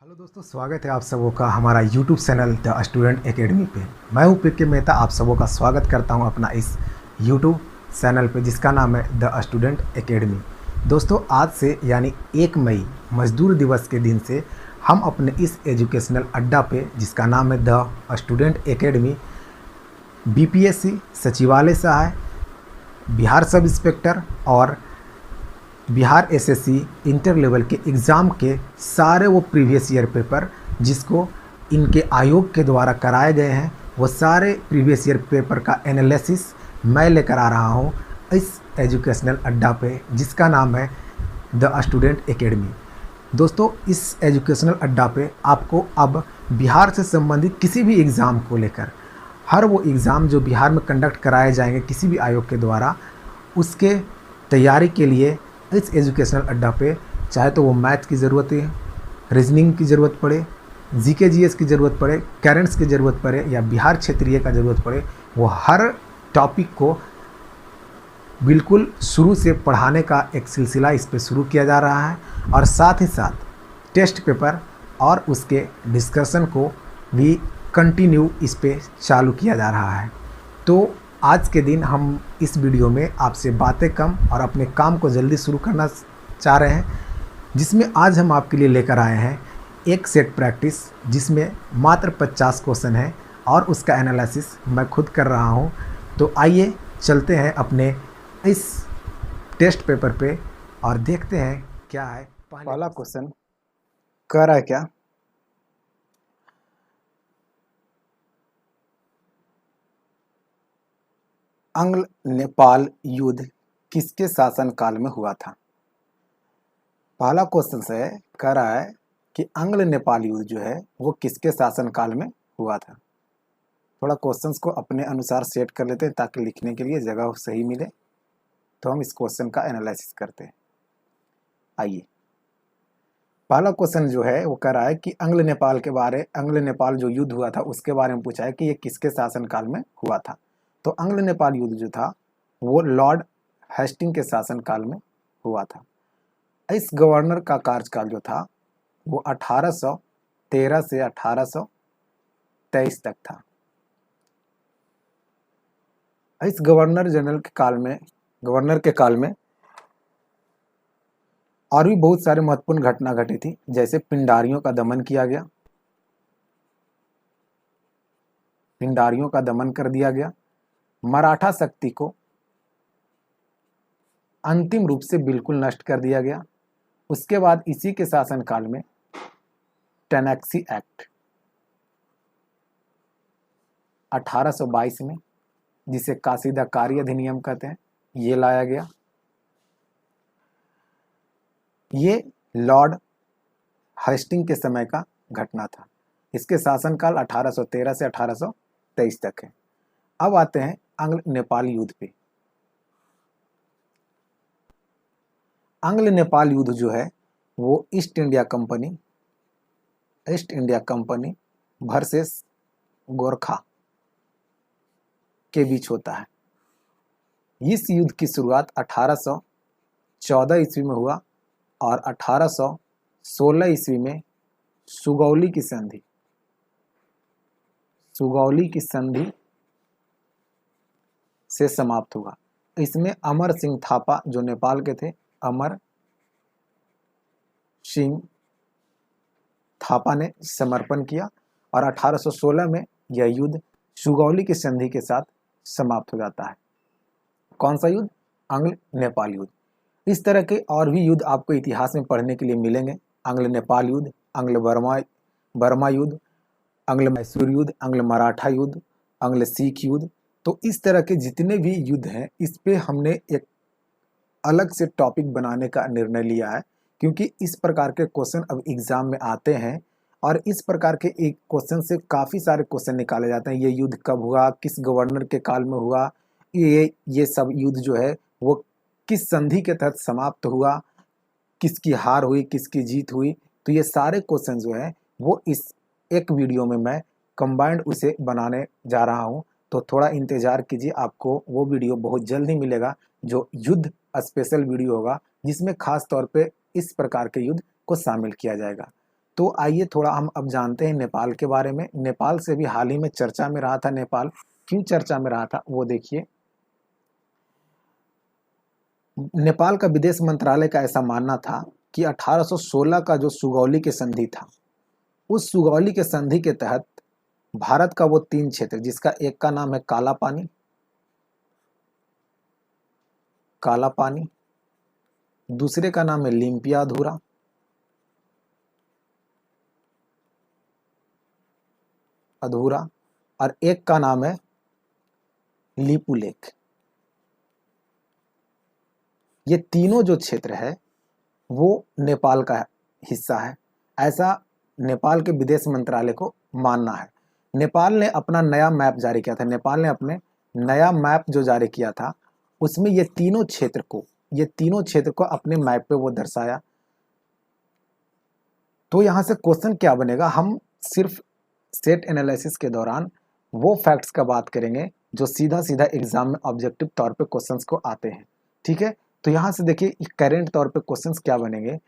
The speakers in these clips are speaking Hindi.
हेलो दोस्तों, स्वागत है आप सबों का हमारा YouTube channel the student academy पे। मैं हूं पीके मेहता, आप सबों का स्वागत करता हूं अपना इस यूट्यूब चैनल पे जिसका नाम है द स्टूडेंट एकेडमी। दोस्तों, आज से यानी 1 मई मजदूर दिवस के दिन से हम अपने इस एजुकेशनल अड्डा पे जिसका नाम है द स्टूडेंट एकेडमी, बीपीएससी सचिवालय सहायक, बिहार सब इंस्पेक्टर और बिहार एसएससी इंटर लेवल के एग्ज़ाम के सारे वो प्रीवियस ईयर पेपर जिसको इनके आयोग के द्वारा कराए गए हैं, वो सारे प्रीवियस ईयर पेपर का एनालिसिस मैं लेकर आ रहा हूँ इस एजुकेशनल अड्डा पे जिसका नाम है द स्टूडेंट एकेडमी। दोस्तों, इस एजुकेशनल अड्डा पे आपको अब बिहार से संबंधित किसी भी एग्ज़ाम को लेकर हर वो एग्ज़ाम जो बिहार में कंडक्ट कराए जाएंगे किसी भी आयोग के द्वारा, उसके तैयारी के लिए इस एजुकेशनल अड्डा पे चाहे तो वो मैथ की ज़रूरत है, रीजनिंग की ज़रूरत पड़े, जीके जीएस की ज़रूरत पड़े, करेंट्स की ज़रूरत पड़े या बिहार क्षेत्रीय का ज़रूरत पड़े, वो हर टॉपिक को बिल्कुल शुरू से पढ़ाने का एक सिलसिला इस पे शुरू किया जा रहा है और साथ ही साथ टेस्ट पेपर और उसके डिस्कशन को भी कंटिन्यू इस पे चालू किया जा रहा है। तो आज के दिन हम इस वीडियो में आपसे बातें कम और अपने काम को जल्दी शुरू करना चाह रहे हैं, जिसमें आज हम आपके लिए लेकर आए हैं एक सेट प्रैक्टिस जिसमें मात्र 50 क्वेश्चन है और उसका एनालिसिस मैं खुद कर रहा हूं। तो आइए चलते हैं अपने इस टेस्ट पेपर पे और देखते हैं क्या है। पहला क्वेश्चन कह रहा है क्या, अंग्ल नेपाल युद्ध किसके शासनकाल में हुआ था। पहला क्वेश्चन से कह रहा है कि अंग्ल नेपाल युद्ध जो है वो किसके शासनकाल में हुआ था। थोड़ा क्वेश्चंस को अपने अनुसार सेट कर लेते हैं ताकि लिखने के लिए जगह सही मिले। तो हम इस क्वेश्चन का एनालिसिस करते हैं। आइए, पहला क्वेश्चन जो है वो कह रहा है कि अंग्ल नेपाल जो युद्ध हुआ था उसके बारे में पूछा है कि ये किसके शासनकाल में हुआ था। तो अंग्ल नेपाल युद्ध जो था वो लॉर्ड हेस्टिंग के शासनकाल में हुआ था। इस गवर्नर का कार्यकाल जो था वो 1813 से 1823 तक था। इस गवर्नर के काल में और भी बहुत सारे महत्वपूर्ण घटना घटी थी, जैसे पिंडारियों का दमन किया गया, पिंडारियों का दमन कर दिया गया, मराठा शक्ति को अंतिम रूप से बिल्कुल नष्ट कर दिया गया। उसके बाद इसी के शासनकाल में टेनेक्सी एक्ट 1822 में, जिसे कासीदाकारी अधिनियम कहते हैं, ये लाया गया। ये लॉर्ड हेस्टिंग के समय का घटना था। इसके शासनकाल 1813 से 1823 तक है। अब आते हैं अंग्ल नेपाल युद्ध पे। अंग्ल नेपाल युद्ध जो है वो east India company versus Gorkha के बीच होता है। इस युद्ध की शुरुआत 1814 ईस्वी में हुआ और 1816 ईस्वी में सुगौली की संधि से समाप्त हुआ। इसमें अमर सिंह थापा जो नेपाल के थे, अमर सिंह थापा ने समर्पण किया और 1816 में यह युद्ध सुगौली की संधि के साथ समाप्त हो जाता है। कौन सा युद्ध? अंग्ल नेपाल युद्ध। इस तरह के और भी युद्ध आपको इतिहास में पढ़ने के लिए मिलेंगे। अंग्ल नेपाल युद्ध, अंग्ल बर्मा युद्ध, अंग्ल मैसूर युद्ध, अंग्ल मराठा युद्ध, अंग्ल सिख युद्ध। तो इस तरह के जितने भी युद्ध हैं इस पे हमने एक अलग से टॉपिक बनाने का निर्णय लिया है, क्योंकि इस प्रकार के क्वेश्चन अब एग्जाम में आते हैं और इस प्रकार के एक क्वेश्चन से काफ़ी सारे क्वेश्चन निकाले जाते हैं। ये युद्ध कब हुआ, किस गवर्नर के काल में हुआ, ये सब युद्ध जो है वो किस संधि के तहत समाप्त हुआ, किसकी हार हुई, किसकी जीत हुई। तो ये सारे क्वेश्चन जो है वो इस एक वीडियो में मैं कंबाइंड उसे बनाने जा रहा हूँ। तो थोड़ा इंतज़ार कीजिए, आपको वो वीडियो बहुत जल्द ही मिलेगा जो युद्ध स्पेशल वीडियो होगा, जिसमें खास तौर पे इस प्रकार के युद्ध को शामिल किया जाएगा। तो आइए थोड़ा हम अब जानते हैं नेपाल के बारे में। नेपाल से भी हाल ही में चर्चा में रहा था। नेपाल क्यों चर्चा में रहा था वो देखिए। नेपाल का विदेश मंत्रालय का ऐसा मानना था कि 1816 का जो सुगौली की संधि था, उस सुगौली के संधि के तहत भारत का वो 3 क्षेत्र, जिसका एक का नाम है काला पानी, काला पानी, दूसरे का नाम है लिम्पिया अधूरा, अधूरा, और एक का नाम है लिपुलेख। ये तीनों जो क्षेत्र है वो नेपाल का हिस्सा है, ऐसा नेपाल के विदेश मंत्रालय को मानना है। नेपाल ने अपना नया मैप जारी किया था। नेपाल ने अपने नया मैप जो जारी किया था उसमें ये तीनों क्षेत्र को अपने मैप पे वो दर्शाया। तो यहाँ से क्वेश्चन क्या बनेगा, हम सिर्फ सेट एनालिसिस के दौरान वो फैक्ट्स का बात करेंगे जो सीधा सीधा एग्जाम में ऑब्जेक्टिव तौर पे क्वेश्चंस को आते हैं। ठीक है, तो यहाँ से देखिए करेंट तौर पे क्वेश्चंस क्या बनेंगे।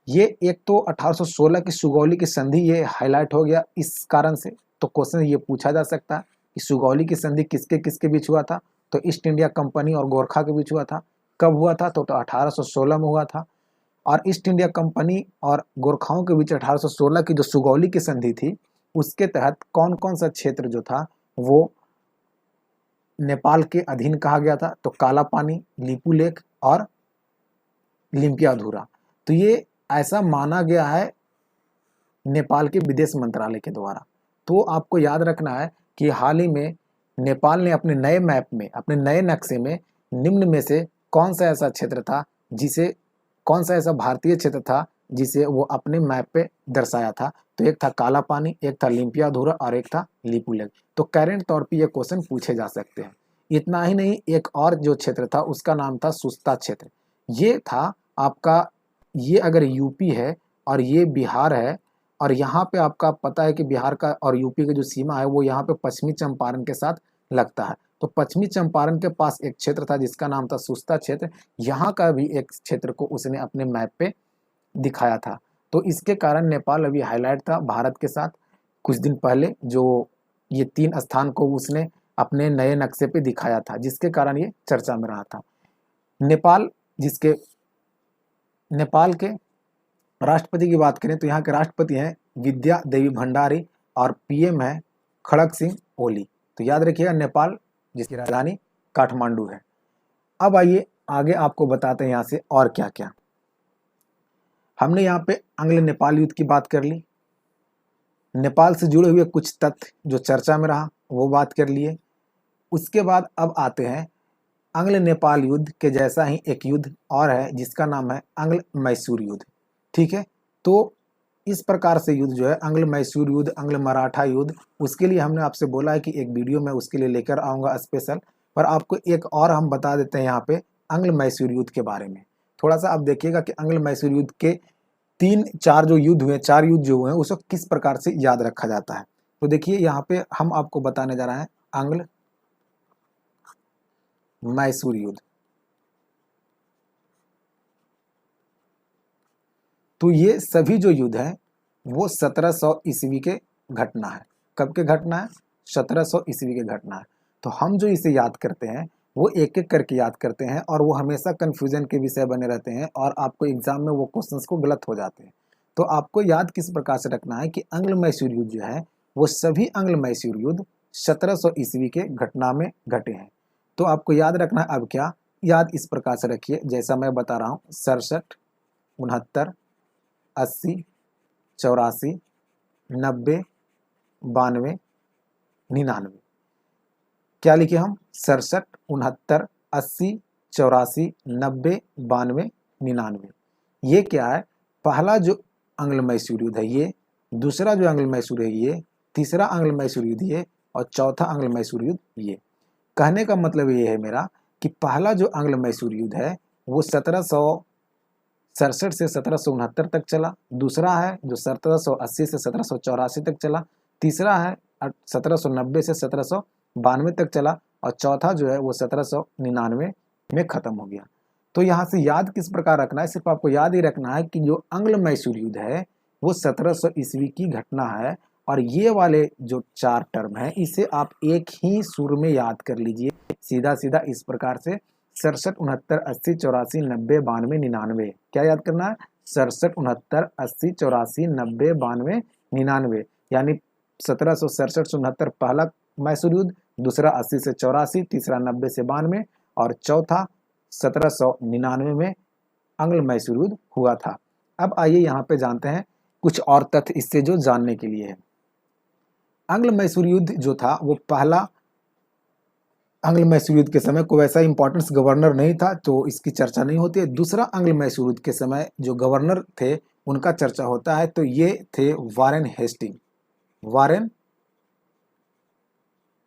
ये एक तो 1816 की सुगौली की संधि ये हाईलाइट हो गया इस कारण से, तो क्वेश्चन ये पूछा जा सकता है कि सुगौली की संधि किसके किसके बीच हुआ था। तो ईस्ट इंडिया कंपनी और गोरखा के बीच हुआ था। कब हुआ था? तो 1816 में हुआ था। और ईस्ट इंडिया कंपनी और गोरखाओं के बीच 1816 की जो सुगौली की संधि थी उसके तहत कौन कौन सा क्षेत्र जो था वो नेपाल के अधीन कहा गया था? तो काला पानी, लिपुलेख और लिम्पिया अधूरा। तो ये ऐसा माना गया है नेपाल के विदेश मंत्रालय के द्वारा। तो आपको याद रखना है कि हाल ही में नेपाल ने अपने नए मैप में, अपने नए नक्शे में निम्न में से कौन सा ऐसा क्षेत्र था जिसे, कौन सा ऐसा भारतीय क्षेत्र था जिसे वो अपने मैप पे दर्शाया था? तो एक था काला पानी, एक था लिम्पिया अधूरा और एक था लिपुलेख। तो करेंट तौर पे ये क्वेश्चन पूछे जा सकते हैं। इतना ही नहीं, एक और जो क्षेत्र था उसका नाम था सुस्ता क्षेत्र। ये था आपका, ये अगर यूपी है और ये बिहार है और यहाँ पे आपका पता है कि बिहार का और यूपी की जो सीमा है वो यहाँ पे पश्चिमी चंपारण के साथ लगता है। तो पश्चिमी चंपारण के पास एक क्षेत्र था जिसका नाम था सुस्ता क्षेत्र। यहाँ का भी एक क्षेत्र को उसने अपने मैप पे दिखाया था। तो इसके कारण नेपाल अभी हाईलाइट था भारत के साथ कुछ दिन पहले, जो ये 3 स्थान को उसने अपने नए नक्शे पे दिखाया था, जिसके कारण ये चर्चा में रहा था। नेपाल के राष्ट्रपति की बात करें तो यहाँ के राष्ट्रपति हैं विद्या देवी भंडारी और पीएम है खड़ग सिंह ओली। तो याद रखिएगा नेपाल जिसकी राजधानी काठमांडू है। अब आइए आगे आपको बताते हैं यहाँ से और क्या क्या। हमने यहाँ पे अंग्ल नेपाल युद्ध की बात कर ली, नेपाल से जुड़े हुए कुछ तथ्य जो चर्चा में रहा वो बात कर लिए। उसके बाद अब आते हैं अंग्ल नेपाल युद्ध के जैसा ही एक युद्ध और है जिसका नाम है अंग्ल मैसूर युद्ध। ठीक है, तो इस प्रकार से युद्ध जो है अंग्ल मैसूर युद्ध, अंग्ल मराठा युद्ध, उसके लिए हमने आपसे बोला है कि एक वीडियो मैं उसके लिए लेकर आऊँगा स्पेशल। पर आपको एक और हम बता देते हैं यहाँ पे अंग्ल मैसूर युद्ध के बारे में। थोड़ा सा आप देखिएगा कि अंग्ल मैसूर युद्ध के 3-4 जो युद्ध हुए, 4 युद्ध जो हुए हैं उसको किस प्रकार से याद रखा जाता है। तो देखिए यहाँ पे हम आपको बताने जा रहे हैं अंग्ल मैसूर युद्ध। तो ये सभी जो युद्ध है वो 1700 ईस्वी के घटना है। कब के घटना है? 1700 ईस्वी के घटना है। तो हम जो इसे याद करते हैं वो एक एक करके याद करते हैं और वो हमेशा कन्फ्यूजन के विषय बने रहते हैं और आपको एग्जाम में वो क्वेश्चंस को गलत हो जाते हैं। तो आपको याद किस प्रकार से रखना है कि अंग्ल मैसूर युद्ध जो है वो सभी अंग्ल मैसूर युद्ध 1700 ईस्वी के घटना में घटे हैं। तो आपको याद रखना है। अब क्या याद इस प्रकार से रखिए जैसा मैं बता रहा हूँ, 67, 69, 80, 84, 90, 92, 99। क्या लिखे हम? 67, 69, 80, 84, 90, 92, 99। ये क्या है? पहला जो अंग्ल मैसूर युद्ध है ये, दूसरा जो अंग्ल मैसूर है ये, तीसरा अंग्ल मैसूर युद्ध ये और चौथा अंग्ल मैसूर युद्ध ये। कहने का मतलब ये है मेरा कि पहला जो अंग्ल मैसूर युद्ध है वो 1767 से 1769 तक चला। दूसरा है जो 1780 से 1784 तक चला। तीसरा है 1790 से 1792 तक चला और चौथा जो है वो 1799 में खत्म हो गया। तो यहाँ से याद किस प्रकार रखना है? सिर्फ आपको याद ही रखना है कि जो अंग्ल मैसूर युद्ध है वो 1700 ईस्वी की घटना है। और ये वाले जो 4 टर्म है इसे आप एक ही सुर में याद कर लीजिए, सीधा सीधा इस प्रकार से 67, 69, 80, 84, 90, 92, 99। क्या याद करना है? 67, 69, 80, 84, 90, 92, 99। यानी 1767 से 69 पहला मैसूर युद्ध, दूसरा 80 से 84, तीसरा 90 से 92 और चौथा 1799 में आंग्ल मैसूर युद्ध हुआ था। अब आइए यहाँ पे जानते हैं कुछ और तथ्य इससे जो जानने के लिए है। आंग्ल मैसूर युद्ध जो था वो पहला आंग्ल मैसूर युद्ध के समय कोई ऐसा इंपॉर्टेंस गवर्नर नहीं था तो इसकी चर्चा नहीं होती है। दूसरा आंग्ल मैसूर युद्ध के समय जो गवर्नर थे उनका चर्चा होता है, तो ये थे वारेन हेस्टिंग, वारेन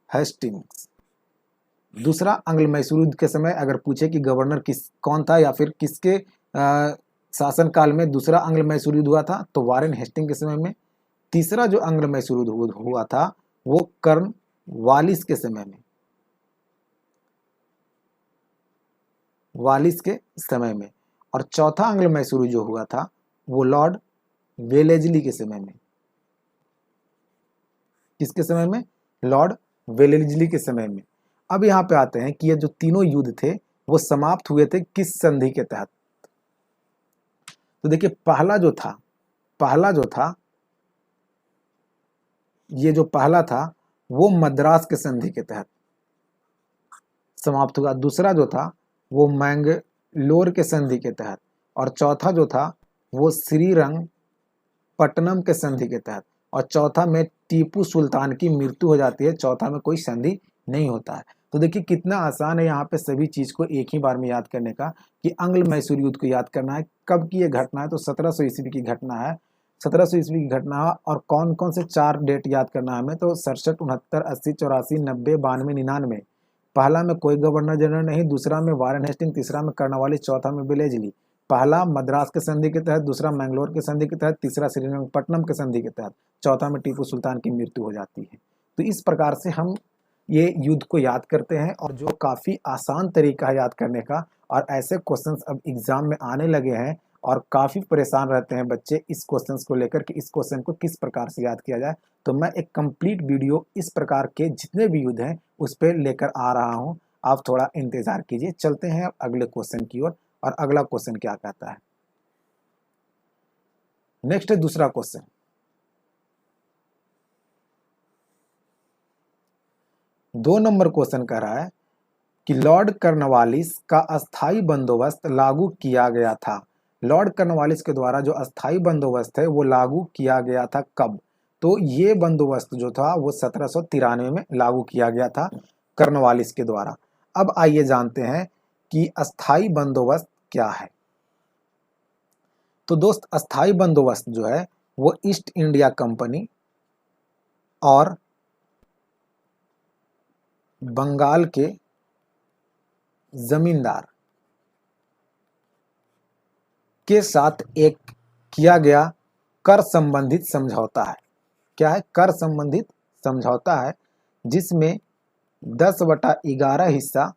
हेस्टिंग्स। दूसरा आंग्ल मैसूर युद्ध के समय अगर पूछे कि गवर्नर कौन था या फिर किसके शासनकाल में दूसरा आंग्ल मैसूर युद्ध हुआ था, तो वारेन हेस्टिंग के समय में। तीसरा जो आंग्ल मैसूर युद्ध हुआ था वो वालिस के समय में, वालिस के समय में। और चौथा आंग्ल मैसूर जो हुआ था वो लॉर्ड वेलेजली के समय में। किसके समय में? लॉर्ड वेलेजली के समय में। अब यहाँ पे आते हैं कि ये जो तीनों युद्ध थे वो समाप्त हुए थे किस संधि के तहत। तो देखिए पहला जो था ये जो पहला था वो मद्रास के संधि के तहत समाप्त हुआ। दूसरा जो था वो मैंगलोर के संधि के तहत। और चौथा जो था वो श्रीरंगपट्टनम के संधि के तहत। और चौथा में टीपू सुल्तान की मृत्यु हो जाती है, चौथा में कोई संधि नहीं होता है। तो देखिए कितना आसान है यहाँ पे सभी चीज को एक ही बार में याद करने का, कि आंग्ल मैसूर युद्ध को याद करना है। कब की ये घटना है? तो 1700 ईस्वी की घटना है, 1700 ईस्वी की घटना। और कौन कौन से 4 डेट याद करना है हमें? तो 67, 69, 80, 84, 90, 92, 99। पहला में कोई गवर्नर जनरल नहीं, दूसरा में वारेन हेस्टिंग, तीसरा में कर्नवालिस, चौथा में वेलेजली। पहला मद्रास के संधि के तहत, दूसरा मैंगलोर के संधि के तहत, तीसरा श्रीरंगपट्टनम के संधि के तहत, चौथा में टीपू सुल्तान की मृत्यु हो जाती है। तो इस प्रकार से हम ये युद्ध को याद करते हैं, और जो काफ़ी आसान तरीका है याद करने का। और ऐसे क्वेश्चंस अब एग्जाम में आने लगे हैं और काफ़ी परेशान रहते हैं बच्चे इस क्वेश्चंस को लेकर कि इस क्वेश्चन को किस प्रकार से याद किया जाए। तो मैं एक कंप्लीट वीडियो इस प्रकार के जितने भी युद्ध हैं उस पर लेकर आ रहा हूँ, आप थोड़ा इंतज़ार कीजिए। चलते हैं अगले क्वेश्चन की ओर, और अगला क्वेश्चन क्या कहता है। नेक्स्ट है दूसरा क्वेश्चन। दो नंबर क्वेश्चन कह रहा है कि लॉर्ड कर्नवालिस का अस्थाई बंदोबस्त लागू किया गया था। लॉर्ड कर्नवालिस के द्वारा जो अस्थाई बंदोबस्त है वो लागू किया गया था कब? तो ये बंदोबस्त जो था वो 1793 में लागू किया गया था कर्नवालिस के द्वारा। अब आइए जानते हैं कि अस्थाई बंदोबस्त क्या है। तो दोस्त अस्थाई बंदोबस्त जो है वो ईस्ट इंडिया कंपनी और बंगाल के जमींदार के साथ एक किया गया कर संबंधित समझौता है। क्या है? कर संबंधित समझौता है, जिसमें 10/11 हिस्सा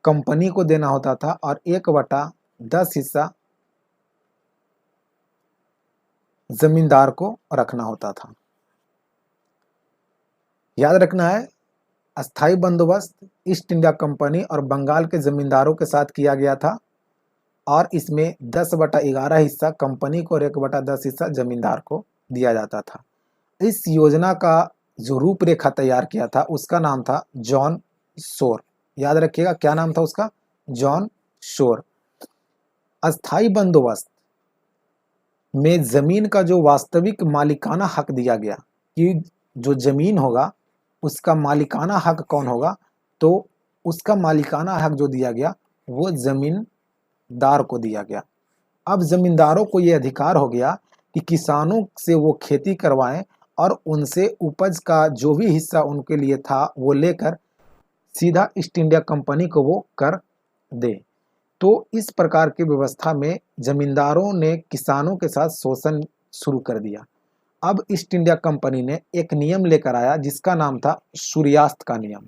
कंपनी को देना होता था और 1/10 हिस्सा जमींदार को रखना होता था। याद रखना है, अस्थाई बंदोबस्त ईस्ट इंडिया कंपनी और बंगाल के जमींदारों के साथ किया गया था, और इसमें 10/11 हिस्सा कंपनी को और 1/10 हिस्सा जमींदार को दिया जाता था। इस योजना का जो रूपरेखा तैयार किया था उसका नाम था जॉन शोर। याद रखिएगा क्या नाम था उसका? John Shore. अस्थाई बंदोबस्त में जमीन का जो वास्तविक मालिकाना हक दिया गया, कि जो जमीन होगा उसका मालिकाना हक कौन होगा, तो उसका मालिकाना हक जो दिया गया वो जमींदार को दिया गया। अब जमींदारों को ये अधिकार हो गया कि किसानों से वो खेती करवाएं और उनसे उपज का जो भी हिस्सा उनके लिए था वो लेकर सीधा ईस्ट इंडिया कंपनी को वो कर दे। तो इस प्रकार की व्यवस्था में जमींदारों ने किसानों के साथ शोषण शुरू कर दिया। अब ईस्ट इंडिया कंपनी ने एक नियम लेकर आया जिसका नाम था सूर्यास्त का नियम।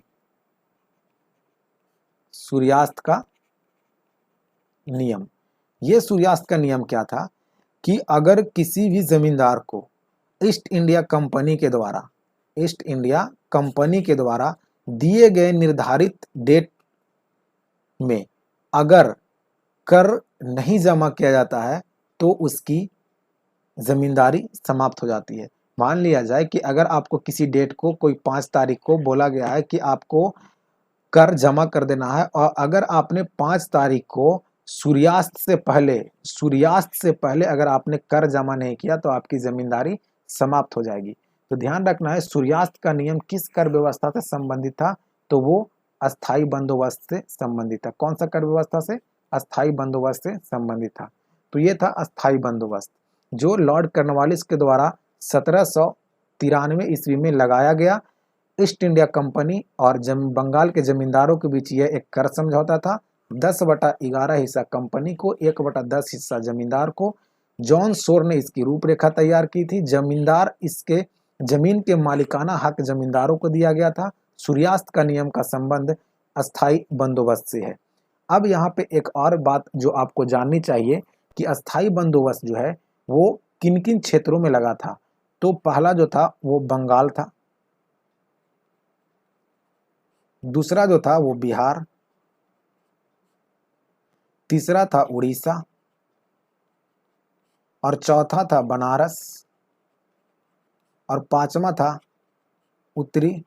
सूर्यास्त का नियम। ये सूर्यास्त का नियम क्या था कि अगर किसी भी जमींदार को ईस्ट इंडिया कंपनी के द्वारा दिए गए निर्धारित डेट में अगर कर नहीं जमा किया जाता है तो उसकी जमींदारी समाप्त हो जाती है। मान लिया जाए कि अगर आपको किसी डेट को कोई 5 तारीख को बोला गया है कि आपको कर जमा कर देना है, और अगर आपने 5 तारीख को सूर्यास्त से पहले अगर आपने कर जमा नहीं किया तो आपकी जमींदारी समाप्त हो जाएगी। तो ध्यान रखना है, सूर्यास्त का नियम किस कर व्यवस्था से संबंधित था? तो वो अस्थाई बंदोबस्त से संबंधित था। कौन सा कर व्यवस्था से? अस्थाई बंदोबस्त से संबंधित था। तो ये था अस्थाई बंदोबस्त, जो लॉर्ड कॉर्नवालिस के द्वारा 1793 ईस्वी में लगाया गया। ईस्ट इंडिया कंपनी और बंगाल के जमींदारों के बीच यह एक कर समझौता था। 10/11 हिस्सा कंपनी को, 1/10 हिस्सा जमींदार को। जॉन शोर ने इसकी रूपरेखा तैयार की थी। जमीन के मालिकाना हक जमींदारों को दिया गया था। सूर्यास्त का नियम का संबंध अस्थाई बंदोबस्त से है। अब यहाँ पे एक और बात जो आपको जाननी चाहिए कि अस्थाई बंदोबस्त जो है वो किन किन क्षेत्रों में लगा था। तो पहला जो था वो बंगाल था, दूसरा जो था वो बिहार, तीसरा था उड़ीसा, और चौथा था बनारस, और पांचवा था उत्तरी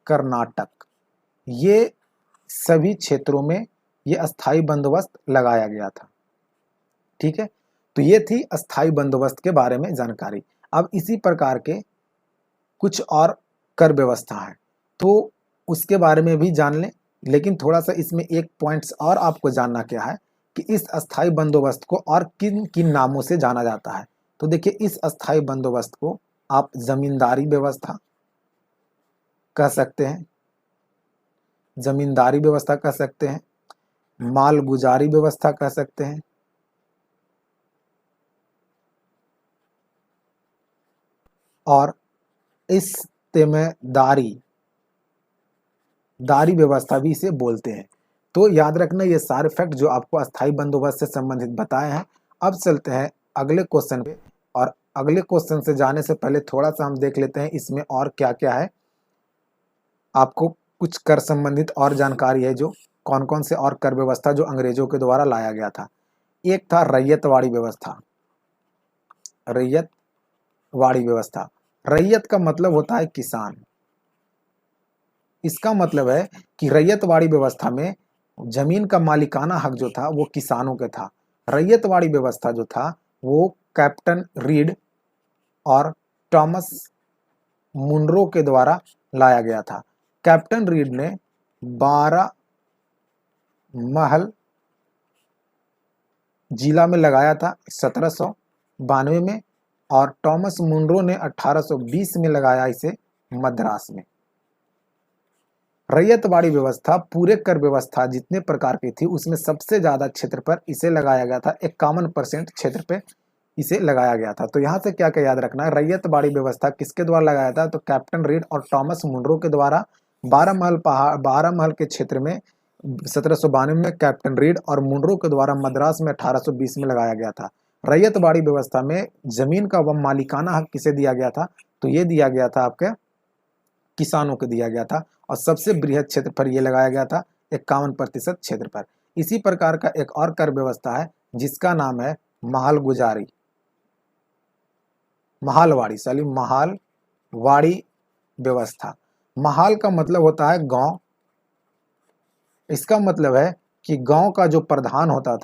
कर्नाटक। ये सभी क्षेत्रों में ये अस्थाई बंदोबस्त लगाया गया था। ठीक है, तो ये थी अस्थाई बंदोबस्त के बारे में जानकारी। अब इसी प्रकार के कुछ और कर व्यवस्था है तो उसके बारे में भी जान लें, लेकिन थोड़ा सा इसमें एक पॉइंट्स और आपको जानना क्या है कि इस अस्थाई बंदोबस्त को और किन किन नामों से जाना जाता है। तो देखिए, इस अस्थाई बंदोबस्त को आप जमींदारी व्यवस्था कह सकते हैं, जमींदारी व्यवस्था कह सकते हैं, मालगुजारी व्यवस्था कह सकते हैं, और इस्तेमेदारी व्यवस्था भी इसे बोलते हैं। तो याद रखना ये सारे फैक्ट जो आपको अस्थाई बंदोबस्त से संबंधित बताए हैं। अब चलते हैं अगले क्वेश्चन पे, और अगले क्वेश्चन से जाने से पहले थोड़ा सा हम देख लेते हैं इसमें और क्या क्या है। आपको कुछ कर संबंधित और जानकारी है, जो कौन कौन से और कर व्यवस्था जो अंग्रेजों के द्वारा लाया गया था। एक था रैयतवाड़ी व्यवस्था। रैयतवाड़ी व्यवस्था, रैयत का मतलब होता है किसान। इसका मतलब है कि रैयतवाड़ी व्यवस्था में जमीन का मालिकाना हक जो था वो किसानों के था। रैयतवाड़ी व्यवस्था जो था वो कैप्टन रीड और थॉमस मुनरो के द्वारा लाया गया था। कैप्टन रीड ने 12 महल जिला में लगाया था 1792 में, और थॉमस मुनरो ने 1820 में लगाया इसे मद्रास में। रैयतवाड़ी व्यवस्था पूरे कर व्यवस्था जितने प्रकार की थी उसमें सबसे ज्यादा क्षेत्र पर इसे लगाया गया था। 51% क्षेत्र पे इसे लगाया गया था। तो यहाँ से क्या क्या याद रखना है, रैयतवाड़ी व्यवस्था किसके द्वारा लगाया था? तो कैप्टन रीड और थॉमस मुनरो के द्वारा 12 महल के क्षेत्र में 1792 में कैप्टन रीड और मुनरो के द्वारा मद्रास में 1820 में लगाया गया था। रैयतवाड़ी व्यवस्था में जमीन का वह मालिकाना हक किसे दिया गया था? तो ये दिया गया था आपके किसानों को दिया गया था, और सबसे बृहद क्षेत्र पर यह लगाया गया था 51% क्षेत्र पर। इसी प्रकार का एक और कर व्यवस्था है जिसका नाम है महालवाड़ी व्यवस्था। महाल का मतलब होता है गांव। इसका मतलब है कि गांव का जो प्रधान होता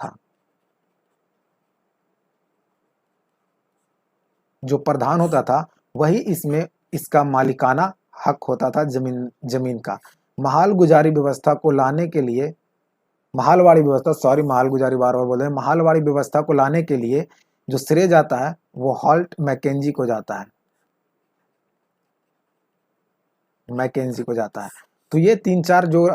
था, वही इसमें इसका मालिकाना हक होता था जमीन का। महालगुजारी व्यवस्था को लाने के लिए महालवाड़ी व्यवस्था को लाने के लिए जो श्रेय जाता है वो हॉल्ट मैकेंजी को जाता है। तो ये 3-4 जो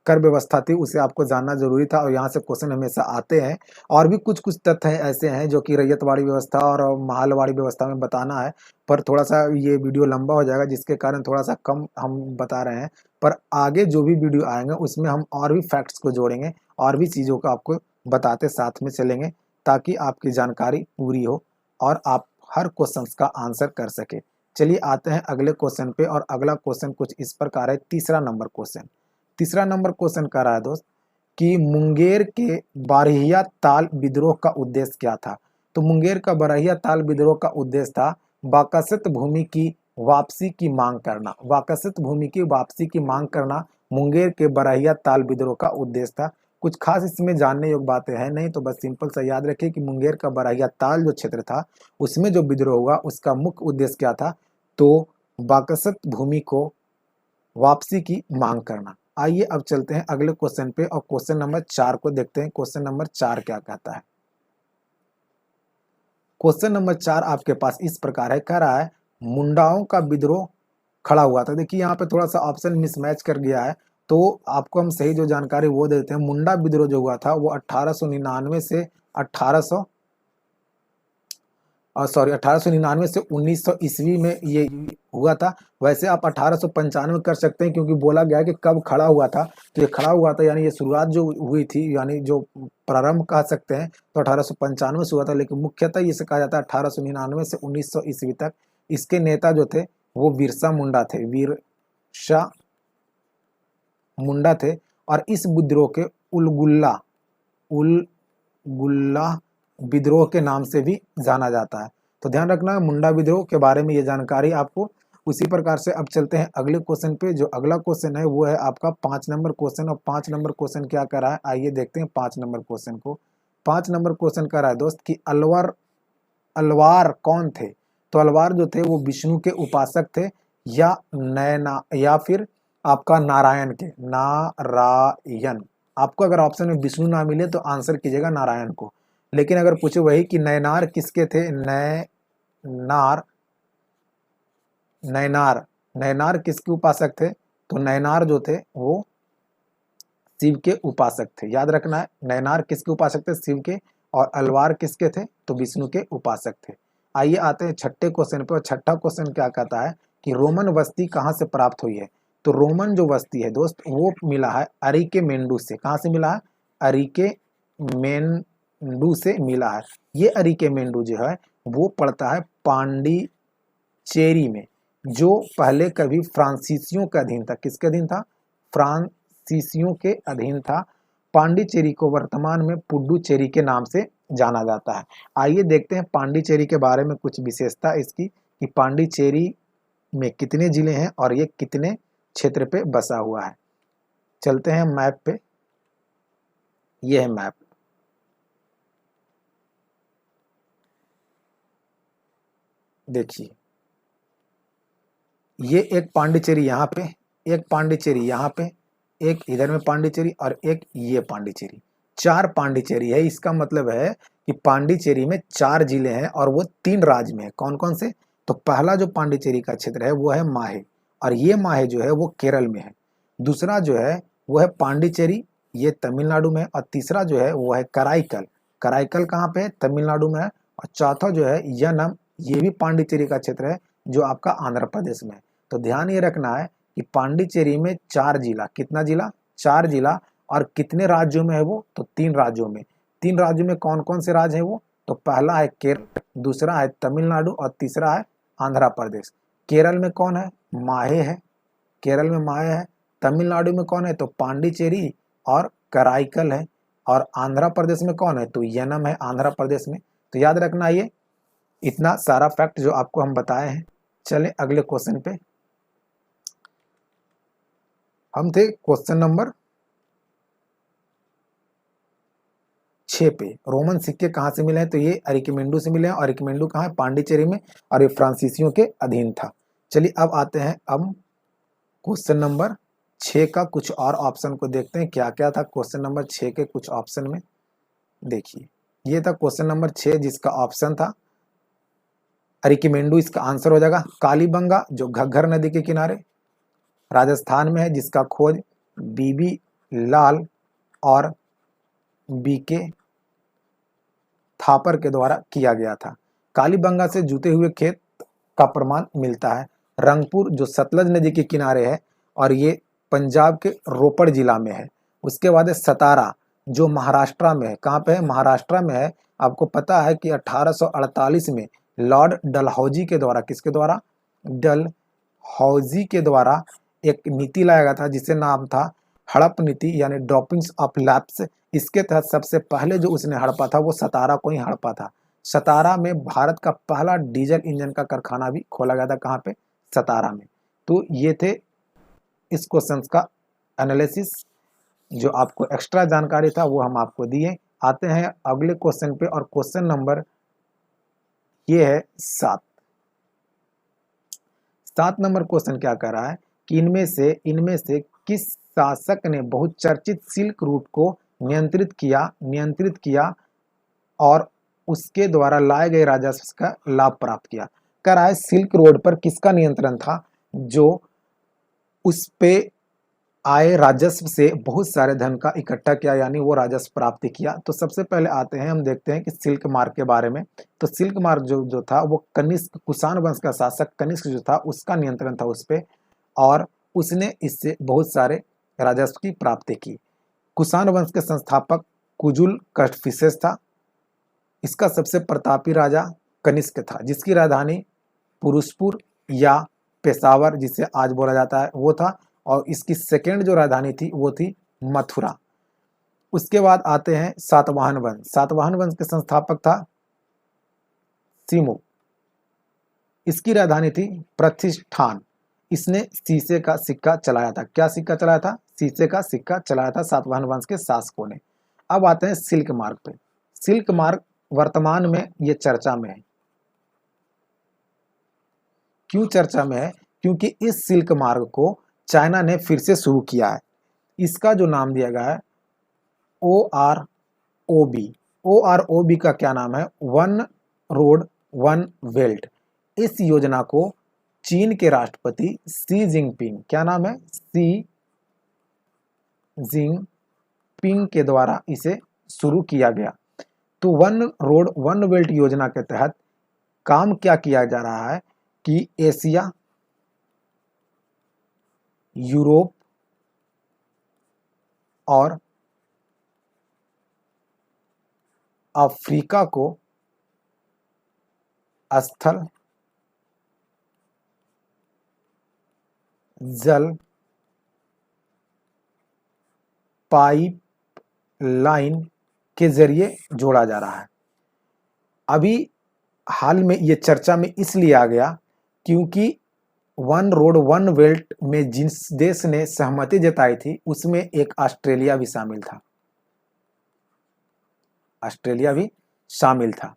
कर व्यवस्था थी उसे आपको जानना जरूरी था, और यहाँ से क्वेश्चन हमेशा आते हैं। और भी कुछ तथ्य ऐसे हैं जो कि रैयतवाड़ी व्यवस्था और महालवाड़ी व्यवस्था में बताना है, पर थोड़ा सा ये वीडियो लंबा हो जाएगा जिसके कारण थोड़ा सा कम हम बता रहे हैं। पर आगे जो भी वीडियो आएंगे उसमें हम और भी फैक्ट्स को जोड़ेंगे और भी चीज़ों को आपको बताते साथ में चलेंगे। ताकि आपकी जानकारी पूरी हो और आप हर क्वेश्चंस का आंसर कर सके। चलिए आते हैं अगले क्वेश्चन पे, और अगला क्वेश्चन कुछ इस प्रकार है। तीसरा नंबर क्वेश्चन, तीसरा नंबर क्वेश्चन कह रहा है दोस्त कि मुंगेर के बारहिया ताल विद्रोह का उद्देश्य क्या था। तो मुंगेर का बारहिया ताल विद्रोह का उद्देश्य था वाकसत भूमि की वापसी की मांग करना। वाकसत भूमि की वापसी की मांग करना मुंगेर के बारहिया ताल विद्रोह का उद्देश्य था। कुछ खास इसमें जानने योग्य बातें हैं नहीं, तो बस सिंपल सा याद रखिए कि मुंगेर का बारहिया ताल जो क्षेत्र था उसमें जो विद्रोह हुआ उसका मुख्य उद्देश्य क्या था, तो वाकसत भूमि को वापसी की मांग करना। आइए अब चलते हैं अगले क्वेश्चन पे और क्वेश्चन नंबर 4 को देखते हैं। क्वेश्चन नंबर 4 क्या कहता है। क्वेश्चन नंबर 4 आपके पास इस प्रकार है, कह रहा है मुंडाओं का विद्रोह खड़ा हुआ था। देखिए यहाँ पे थोड़ा सा ऑप्शन मिसमैच कर गया है, तो आपको हम सही जो जानकारी वो देते हैं। मुंडा विद्रोह जो हुआ था वो 1899 से 1899 से 1900 ईस्वी में ये हुआ था। वैसे आप 1895 कर सकते हैं, क्योंकि बोला गया है कि कब खड़ा हुआ था, तो ये खड़ा हुआ था यानी ये शुरुआत जो हुई थी, यानी जो प्रारंभ कह सकते हैं, तो 1895 से हुआ था। लेकिन मुख्यतः इसे कहा जाता है 1899 से 1900 ईस्वी तक। इसके नेता जो थे वो बिरसा मुंडा थे, बिरसा मुंडा थे। और इस विद्रोह के उलगुल्ला विद्रोह के नाम से भी जाना जाता है। तो ध्यान रखना है मुंडा विद्रोह के बारे में ये जानकारी आपको। उसी प्रकार से अब चलते हैं अगले क्वेश्चन पे। जो अगला क्वेश्चन है वो है आपका 5 नंबर क्वेश्चन। और 5 नंबर क्वेश्चन क्या कर रहा है, आइए देखते हैं 5 नंबर क्वेश्चन को। 5 नंबर क्वेश्चन कर रहा है दोस्त कि अलवार कौन थे। तो अलवार जो थे वो विष्णु के उपासक थे, या नैना, या फिर आपका नारायण के, नारायण। आपको अगर ऑप्शन में विष्णु ना मिले तो आंसर कीजिएगा नारायण को। लेकिन अगर पूछे वही कि नैनार किसके थे, नैनार किसके उपासक थे, तो नैनार जो थे वो शिव के उपासक थे। याद रखना है, नैनार किसके उपासक थे, शिव के। और अलवार किसके थे, तो विष्णु के उपासक थे। आइए आते हैं छठे क्वेश्चन पे। और छठा क्वेश्चन क्या कहता है कि रोमन बस्ती कहाँ से प्राप्त हुई है। तो रोमन जो बस्ती है दोस्त वो मिला है अरिकेमेंडू से। कहाँ से मिला है, अरिकेमेंडू से मिला है। ये अरिकेमेंडू जो है वो पड़ता है पांडिचेरी में, जो पहले कभी फ्रांसीसियों के अधीन था। किसके अधीन था, फ्रांसीसियों के अधीन था। पांडिचेरी को वर्तमान में पुडुचेरी के नाम से जाना जाता है। आइए देखते हैं पांडिचेरी के बारे में कुछ विशेषता इसकी, कि पांडिचेरी में कितने जिले हैं और ये कितने क्षेत्र पे बसा हुआ है। चलते हैं मैप पे, ये है मैप। देखिए ये एक पांडिचेरी यहाँ पे, एक पांडिचेरी यहाँ पे, एक इधर में पांडिचेरी और एक ये पांडिचेरी। 4 पांडिचेरी है। इसका मतलब है कि पांडिचेरी में 4 जिले हैं और वो 3 राज्य में है। कौन कौन से, तो पहला जो पांडिचेरी का क्षेत्र है वो है माहे, और ये माहे जो है वो केरल में है। दूसरा जो है वो है पांडिचेरी, ये तमिलनाडु में है। और तीसरा जो है वो है कराईकल। कराईकल कहाँ पे है, तमिलनाडु में है। और चौथा जो है यनम, ये भी पांडिचेरी का क्षेत्र है जो आपका आंध्र प्रदेश में है। तो ध्यान ये रखना है कि पांडिचेरी में 4 जिला, कितना जिला, 4 जिला। और कितने राज्यों में है वो, तो 3 राज्यों में। 3 राज्यों में कौन कौन से राज्य हैं वो, तो पहला है केरल, दूसरा है तमिलनाडु और तीसरा है आंध्र प्रदेश। केरल में कौन है, माहे है, केरल में माहे है। तमिलनाडु में कौन है, तो पांडिचेरी और कराईकल है। और आंध्र प्रदेश में कौन है, तो यनम है आंध्र प्रदेश में। तो याद रखना ये इतना सारा फैक्ट जो आपको हम बताए हैं। चले अगले क्वेश्चन पे। हम थे क्वेश्चन नंबर 6 पे। रोमन सिक्के कहाँ से मिले हैं, तो ये अरिकेमेंडू से मिले हैं। और अरिकेमेंडू कहाँ है, पांडिचेरी में, और ये फ्रांसीसियों के अधीन था। चलिए अब आते हैं अब क्वेश्चन नंबर 6 का कुछ और ऑप्शन को देखते हैं क्या क्या था क्वेश्चन नंबर 6 के कुछ ऑप्शन में। देखिए ये था क्वेश्चन नंबर 6 जिसका ऑप्शन था अरिकेमेंडू, इसका आंसर हो जाएगा। कालीबंगा जो घग्गर नदी के किनारे राजस्थान में है, जिसका खोज बीबी लाल और बीके थापर के द्वारा किया गया था। कालीबंगा से जुते हुए खेत का प्रमाण मिलता है। रंगपुर जो सतलज नदी के किनारे है और ये पंजाब के रोपड़ जिला में है। उसके बाद है सतारा, जो महाराष्ट्र में है। कहाँ पे है? महाराष्ट्र में है। आपको पता है कि 1848 में लॉर्ड डलहौजी के द्वारा, किसके द्वारा? डलहौजी के द्वारा एक नीति लाया गया था जिससे नाम था हड़प नीति, यानी ड्रॉपिंग्स ऑफ लैप्स। इसके तहत सबसे पहले जो उसने हड़पा था वो सतारा को ही हड़पा था। सतारा में भारत का पहला डीजल इंजन का कारखाना भी खोला गया था। कहाँ पे? सतारा में। तो ये थे इस क्वेश्चन का एनालिसिस। जो आपको एक्स्ट्रा जानकारी था वो हम आपको दिए। आते हैं अगले क्वेश्चन पे, और क्वेश्चन नंबर ये है 7 नंबर क्वेश्चन क्या कर रहा है कि इनमें से किस शासक ने बहुचर्चित सिल्क रूट को नियंत्रित किया और उसके द्वारा लाए गए राजस्व का लाभ प्राप्त किया? कर रहा है सिल्क रोड पर किसका नियंत्रण था जो उस पे आए राजस्व से बहुत सारे धन का इकट्ठा किया, यानी वो राजस्व प्राप्त किया? तो सबसे पहले आते हैं, हम देखते हैं कि सिल्क मार्ग के बारे में। तो सिल्क मार्ग जो था वो कनिष्क, कुषाण वंश का शासक कनिष्क जो था उसका नियंत्रण था उस पे, और उसने इससे बहुत सारे राजस्व की प्राप्ति की। कुषाण वंश के संस्थापक कुजुल कटफिसेस था। इसका सबसे प्रतापी राजा कनिष्क था, जिसकी राजधानी पुरुषपुर या पेशावर जिसे आज बोला जाता है वो था, और इसकी सेकेंड जो राजधानी थी वो थी मथुरा। उसके बाद आते हैं सातवाहन वंश। सातवाहन वंश के संस्थापक था सिमु। इसकी राजधानी थी प्रतिष्ठान। इसने शीशे का सिक्का चलाया था। क्या सिक्का चलाया था? शीशे का सिक्का चलाया था सातवाहन वंश के शासकों ने। अब आते हैं सिल्क मार्ग पे। सिल्क मार्ग वर्तमान में ये चर्चा में है। क्यों चर्चा में है? क्योंकि इस सिल्क मार्ग को चाइना ने फिर से शुरू किया है। इसका जो नाम दिया गया है OROB। OROB का क्या नाम है? One road one belt. इस योजना को चीन के राष्ट्रपति शी जिनपिंग, क्या नाम है? शी जिनपिंग के द्वारा इसे शुरू किया गया। तो वन रोड वन बेल्ट योजना के तहत काम क्या किया जा रहा है कि एशिया, यूरोप और अफ्रीका को स्थल, जल, पाइप लाइन के जरिए जोड़ा जा रहा है। अभी हाल में ये चर्चा में इसलिए आ गया क्योंकि वन रोड वन बेल्ट में जिस देश ने सहमति जताई थी उसमें एक ऑस्ट्रेलिया भी शामिल था। ऑस्ट्रेलिया भी शामिल था।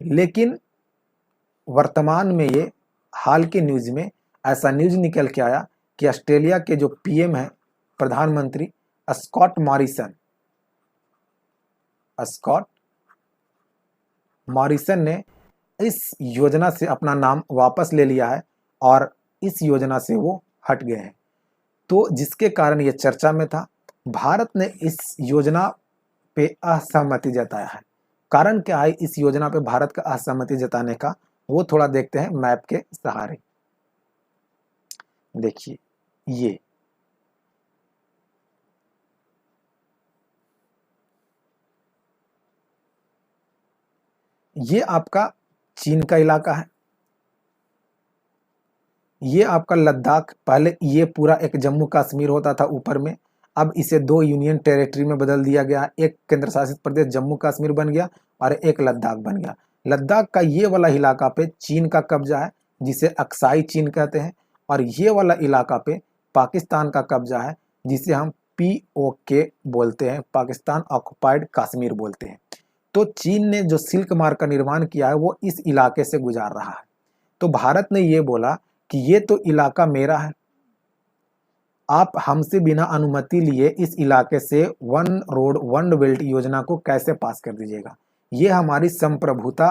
लेकिन वर्तमान में ये हाल के न्यूज में ऐसा न्यूज निकल के आया कि ऑस्ट्रेलिया के जो पीएम है, प्रधानमंत्री स्कॉट मॉरिसन ने इस योजना से अपना नाम वापस ले लिया है और इस योजना से वो हट गए हैं। तो जिसके कारण ये चर्चा में था। भारत ने इस योजना पे असहमति जताया है। कारण क्या है इस योजना पे भारत का असहमति जताने का, वो थोड़ा देखते हैं मैप के सहारे। देखिए ये आपका चीन का इलाका है। ये आपका लद्दाख, पहले ये पूरा एक जम्मू कश्मीर होता था ऊपर में, अब इसे 2 यूनियन टेरिटरी में बदल दिया गया। एक केंद्र शासित प्रदेश जम्मू कश्मीर बन गया और एक लद्दाख बन गया। लद्दाख का ये वाला इलाका पे चीन का कब्जा है जिसे अक्साई चीन कहते हैं, और ये वाला इलाका पे पाकिस्तान का कब्जा है जिसे हम POK बोलते हैं, पाकिस्तान ऑक्युपाइड कश्मीर बोलते हैं। तो चीन ने जो सिल्क मार्ग का निर्माण किया है वो इस इलाके से गुजार रहा है। तो भारत ने ये बोला कि ये तो इलाका मेरा है, आप हमसे बिना अनुमति लिए इस इलाके से वन रोड वन बेल्ट योजना को कैसे पास कर दीजिएगा? ये हमारी संप्रभुता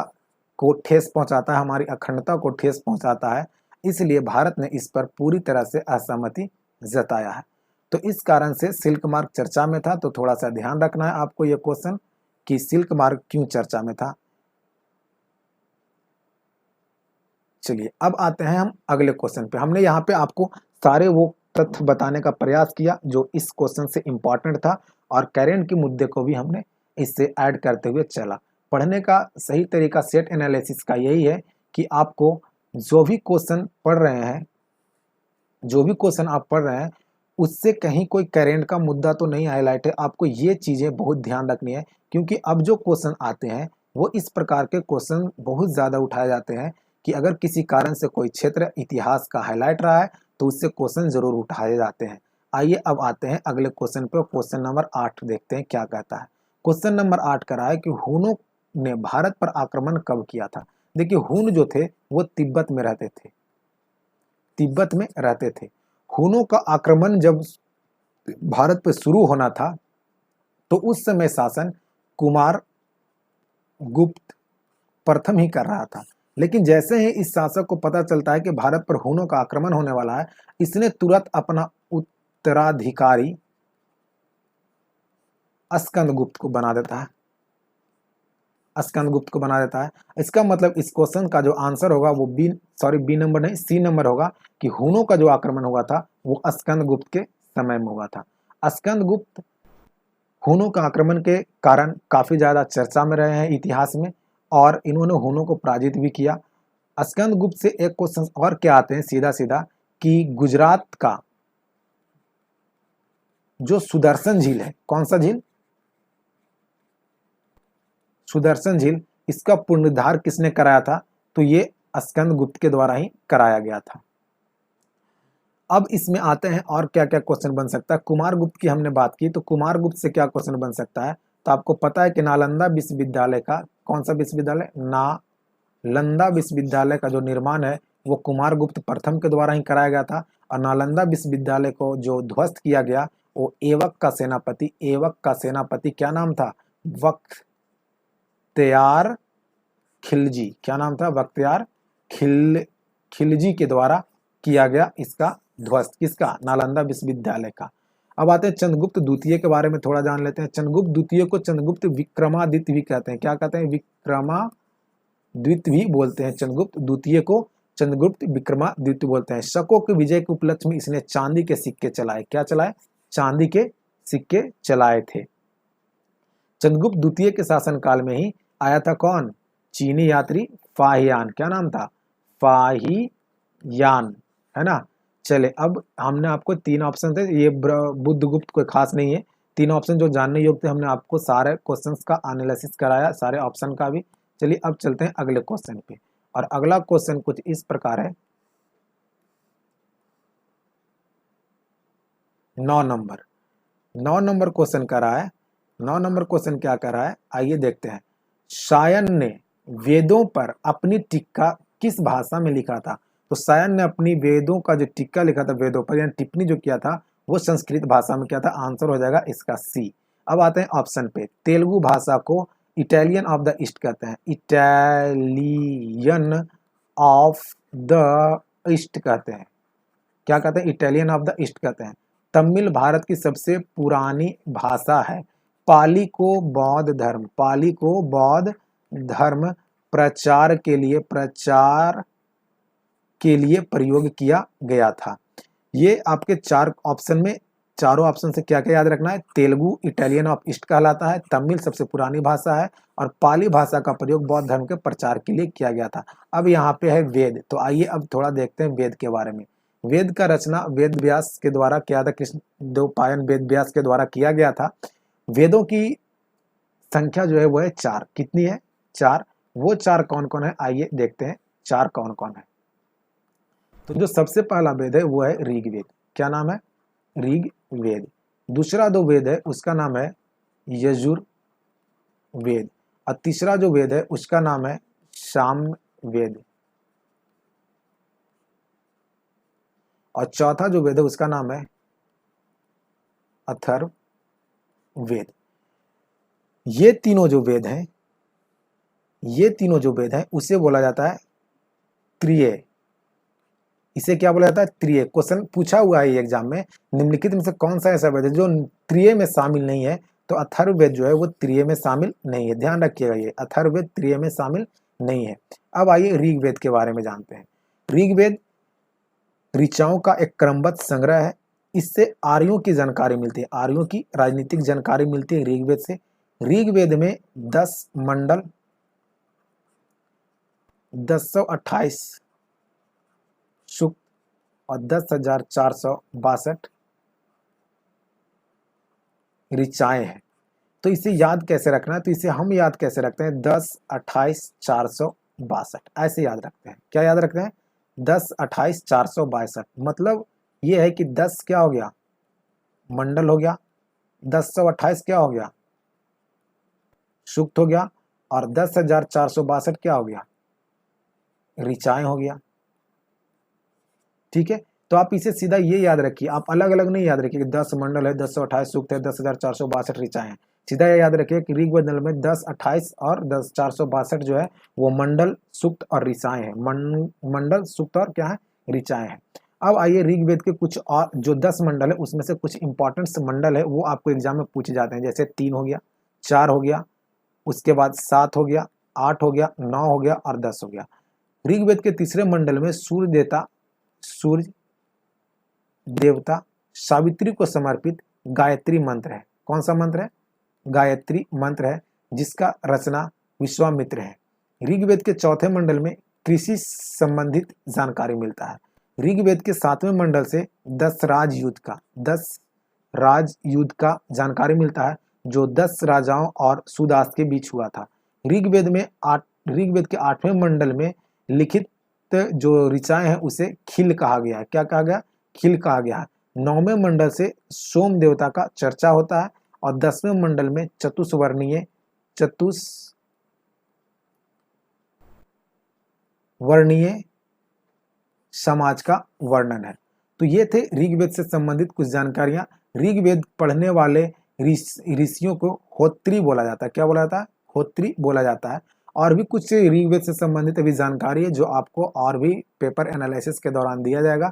को ठेस पहुंचाता है, हमारी अखंडता को ठेस पहुंचाता है। इसलिए भारत ने इस पर पूरी तरह से असहमति जताया है। तो इस कारण से सिल्क मार्ग चर्चा में था। तो थोड़ा सा ध्यान रखना है आपको ये क्वेश्चन कि सिल्क मार्ग क्यों चर्चा में था। चलिए अब आते हैं हम अगले क्वेश्चन पे। हमने यहाँ पे आपको सारे वो तथ्य बताने का प्रयास किया जो इस क्वेश्चन से इंपॉर्टेंट था, और करेंट के मुद्दे को भी हमने इससे ऐड करते हुए चला। पढ़ने का सही तरीका सेट एनालिसिस का यही है कि आपको जो भी क्वेश्चन पढ़ रहे हैं, जो भी क्वेश्चन आप पढ़ रहे हैं उससे कहीं कोई करेंट का मुद्दा तो नहीं हाईलाइट है। आपको ये चीज़ें बहुत ध्यान रखनी है, क्योंकि अब जो क्वेश्चन आते हैं वो इस प्रकार के क्वेश्चन बहुत ज़्यादा उठाए जाते हैं कि अगर किसी कारण से कोई क्षेत्र इतिहास का हाईलाइट रहा है तो उससे क्वेश्चन जरूर उठाए जाते हैं। आइए अब आते हैं अगले क्वेश्चन पर। क्वेश्चन नंबर 8 देखते हैं क्या कहता है। क्वेश्चन नंबर 8 का रहा है कि हुनों ने भारत पर आक्रमण कब किया था। देखिए, हुन जो थे वो तिब्बत में रहते थे, तिब्बत में रहते थे। हुनों का आक्रमण जब भारत पर शुरू होना था तो उस समय शासन कुमार गुप्त प्रथम ही कर रहा था। लेकिन जैसे ही इस शासक को पता चलता है कि भारत पर हुनों का आक्रमण होने वाला है, इसने तुरंत अपना उत्तराधिकारी स्कंदगुप्त को बना देता है, स्कंदगुप्त को बना देता है। इसका मतलब इस क्वेश्चन का जो आंसर होगा वो बी नंबर नहीं, सी नंबर होगा कि हुनों का जो आक्रमण हुआ था वो स्कंदगुप्त के समय में हुआ था। स्कंदगुप्त हुनों का आक्रमण के कारण काफी ज्यादा चर्चा में रहे हैं इतिहास में, और इन्होंने हुनों को पराजित भी किया। स्कंदगुप्त से एक क्वेश्चन और क्या आते हैं सीधा सीधा कि गुजरात का जो सुदर्शन झील है, कौन सा झील, सुदर्शन झील, इसका पुनरुद्धार किसने कराया था, तो ये स्कंदगुप्त के द्वारा ही कराया गया था। अब इसमें आते हैं और क्या क्या क्वेश्चन बन सकता है। कुमारगुप्त की हमने बात की, तो कुमारगुप्त से क्या क्वेश्चन बन सकता है, तो आपको पता है कि नालंदा विश्वविद्यालय का, कौन सा विश्वविद्यालय, नालंदा विश्वविद्यालय का जो निर्माण है वो कुमारगुप्त प्रथम के द्वारा ही कराया गया था। और नालंदा विश्वविद्यालय को जो ध्वस्त किया गया वो एवक का सेनापति, एवक का सेनापति क्या नाम था, बख्तियार खिलजी, क्या नाम था, बख्तियार खिलजी के द्वारा किया गया इसका ध्वस्त, किसका, नालंदा विश्वविद्यालय का। अब आते हैं चंद्रगुप्त द्वितीय के बारे में थोड़ा जान लेते हैं। चंद्रगुप्त द्वितीय को चंद्रगुप्त विक्रमादित्य भी कहते हैं। क्या कहते हैं, विक्रमादित्य भी बोलते हैं। चंद्रगुप्त द्वितीय को चंद्रगुप्त विक्रमादित्य बोलते हैं। शकों के विजय के उपलक्ष्य में इसने चांदी के सिक्के चलाए। क्या चलाए, चांदी के सिक्के चलाए थे। चंद्रगुप्त द्वितीय के शासनकाल में ही आया था कौन, चीनी यात्री फाहियान, क्या नाम था, फाहियान, है ना। चले, अब हमने आपको 3 ऑप्शन थे, ये बुद्धगुप्त कोई खास नहीं है। 3 ऑप्शन जो जानने योग्य थे हमने आपको सारे क्वेश्चंस का एनालिसिस कराया, सारे ऑप्शन का भी। चलिए अब चलते हैं अगले क्वेश्चन पे, और अगला क्वेश्चन कुछ इस प्रकार है। 9 नंबर क्वेश्चन कर रहा है। 9 नंबर क्वेश्चन क्या कर रहा है, आइए देखते हैं। शायन ने वेदों पर अपनी टीका किस भाषा में लिखा था। तो शायन ने अपनी वेदों का जो टीका लिखा था, वेदों पर यानी टिप्पणी जो किया था वो संस्कृत भाषा में किया था। आंसर हो जाएगा इसका सी। अब आते हैं ऑप्शन पे। तेलुगु भाषा को इटालियन ऑफ द ईस्ट कहते हैं, इटालियन ऑफ द ईस्ट कहते हैं। क्या कहते हैं, इटालियन ऑफ द ईस्ट कहते हैं। तमिल भारत की सबसे पुरानी भाषा है। पाली को बौद्ध धर्म प्रचार के लिए प्रयोग किया गया था। ये आपके 4 ऑप्शन में, चारों ऑप्शन से क्या क्या याद रखना है, तेलुगु इटालियन ऑफ ईस्ट कहलाता है, तमिल सबसे पुरानी भाषा है, और पाली भाषा का प्रयोग बौद्ध धर्म के प्रचार के लिए किया गया था। अब यहाँ पे है वेद, तो आइए अब थोड़ा देखते हैं वेद के बारे में। वेद का रचना वेद व्यास के द्वारा किया था, कृष्णदेवपायन वेद व्यास के द्वारा किया गया था। वेदों की संख्या जो है वो है 4। कितनी है, 4। वो 4 कौन कौन है, आइए देखते हैं 4 कौन कौन है। तो जो सबसे पहला वेद है वो है ऋग्वेद। क्या नाम है, ऋग्वेद। दूसरा जो वेद है उसका नाम है यजुर्वेद, और तीसरा जो वेद है उसका नाम है सामवेद, और चौथा जो वेद है उसका नाम है अथर्ववेद। ये तीनों जो वेद हैं उसे बोला जाता है त्रिय। इसे क्या बोला जाता है, त्रिय। क्वेश्चन पूछा हुआ है एग्जाम में, निम्नलिखित में से कौन सा ऐसा वेद है जो त्रिय में शामिल नहीं है, तो अथर्ववेद जो है वो त्रिय में शामिल नहीं है। ध्यान रखिएगा, ये अथर्ववेद त्रिय में शामिल नहीं है। अब आइए ऋग्वेद के बारे में जानते हैं। ऋग्वेद ऋचाओं का एक क्रमबद्ध संग्रह है। इससे आर्यों की जानकारी मिलती है, आर्यों की राजनीतिक जानकारी मिलती है ऋग्वेद से। ऋग्वेद में 10 मंडल, 1028 सूक्त और 10,462 ऋचाएं हैं। तो इसे याद कैसे रखना है? तो इसे हम याद कैसे रखते हैं? 10, 28, 462 ऐसे याद रखते हैं। क्या याद रखते हैं? 10, 28, 462। मतलब ये है कि 10 क्या हो गया? मंडल हो गया। 1028 क्या हो गया? सूक्त हो गया। और 10,462 क्या हो गया? ऋचाएं हो गया। ठीक है, तो आप इसे सीधा ये याद रखिए, आप अलग अलग नहीं याद रखिए कि 10 मंडल है, 1028 सूक्त है, 10,462 ऋचाएं हैं। सीधा ये याद रखिए कि ऋग्वेद में 10, 28 और 10,462 जो है वो मंडल, सूक्त और ऋचाएं हैं। मंडल, सूक्त और क्या है? ऋचाएं हैं। अब आइए ऋग्वेद के कुछ और जो 10 मंडल है उसमें से कुछ इंपॉर्टेंट मंडल है वो आपको एग्जाम में पूछे जाते हैं। जैसे 3 हो गया, 4 हो गया, उसके बाद 7 हो गया, 8 हो गया, 9 हो गया और 10 हो गया। ऋग्वेद के तीसरे मंडल में सूर्य देवता सावित्री को समर्पित गायत्री मंत्र है। कौन सा मंत्र है? गायत्री मंत्र है, जिसका रचना विश्वामित्र है। ऋग्वेद के चौथे मंडल में कृषि संबंधित जानकारी मिलता है। ऋग्वेद के 7वें मंडल से 10 राज युद्ध का जानकारी मिलता है, जो 10 राजाओं और सुदास के बीच हुआ था। ऋग्वेद के 8वें मंडल में लिखित जो ऋचाएं हैं उसे खिल कहा गया है। क्या कहा गया? खिल कहा गया है। 9वें मंडल से सोम देवता का चर्चा होता है और 10वें मंडल में चतुष्वर्णीय समाज का वर्णन है। तो ये थे ऋग्वेद से संबंधित कुछ जानकारियां। ऋग्वेद पढ़ने वाले ऋषियों को होत्री बोला जाता है। क्या बोला जाता है? होत्री बोला जाता है। और भी कुछ ऋग्वेद से संबंधित अभी जानकारी है जो आपको और भी पेपर एनालिसिस के दौरान दिया जाएगा।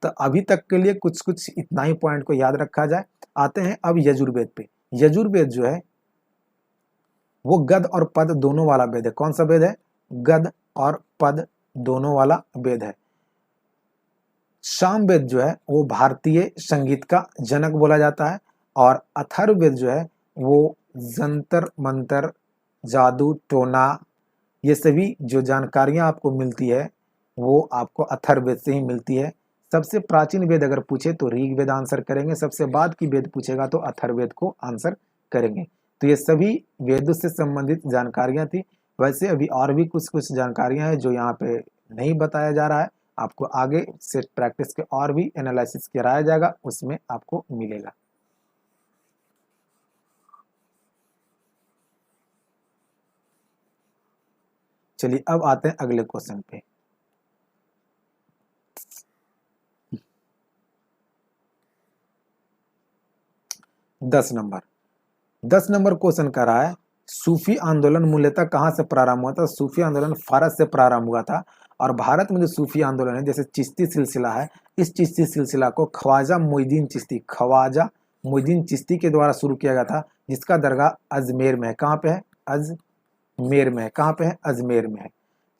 तो अभी तक के लिए कुछ इतना ही पॉइंट को याद रखा जाए। आते हैं अब यजुर्वेद पे। यजुर्वेद जो है वो गद और पद दोनों वाला वेद है। कौन सा वेद है? गद और पद दोनों वाला वेद है। सामवेद जो है वो भारतीय संगीत का जनक बोला जाता है। और अथर्ववेद जो है वो जंतर मंतर, जादू टोना, ये सभी जो जानकारियां आपको मिलती है वो आपको अथर्ववेद से ही मिलती है। सबसे प्राचीन वेद अगर पूछे तो ऋग्वेद आंसर करेंगे, सबसे बाद की वेद पूछेगा तो अथर्ववेद को आंसर करेंगे। तो ये सभी वेदों से संबंधित जानकारियां थी। वैसे अभी और भी कुछ जानकारियां हैं जो यहाँ पे नहीं बताया जा रहा है, आपको आगे से प्रैक्टिस के और भी एनालिसिस कराया जाएगा, उसमें आपको मिलेगा। चलिए अब आते हैं अगले क्वेश्चन पे। दस नंबर क्वेश्चन कर रहा है, सूफी आंदोलन मूलतः कहाँ से प्रारंभ हुआ था? सूफी आंदोलन फारस से प्रारंभ हुआ था। और भारत में जो सूफी आंदोलन है, जैसे चिश्ती सिलसिला है, इस चिश्ती सिलसिला को ख्वाजा मोइनुद्दीन चिश्ती के द्वारा शुरू किया गया था, जिसका दरगाह अजमेर में है। कहाँ पे है? अजमेर में है। कहाँ पे है? अजमेर में है।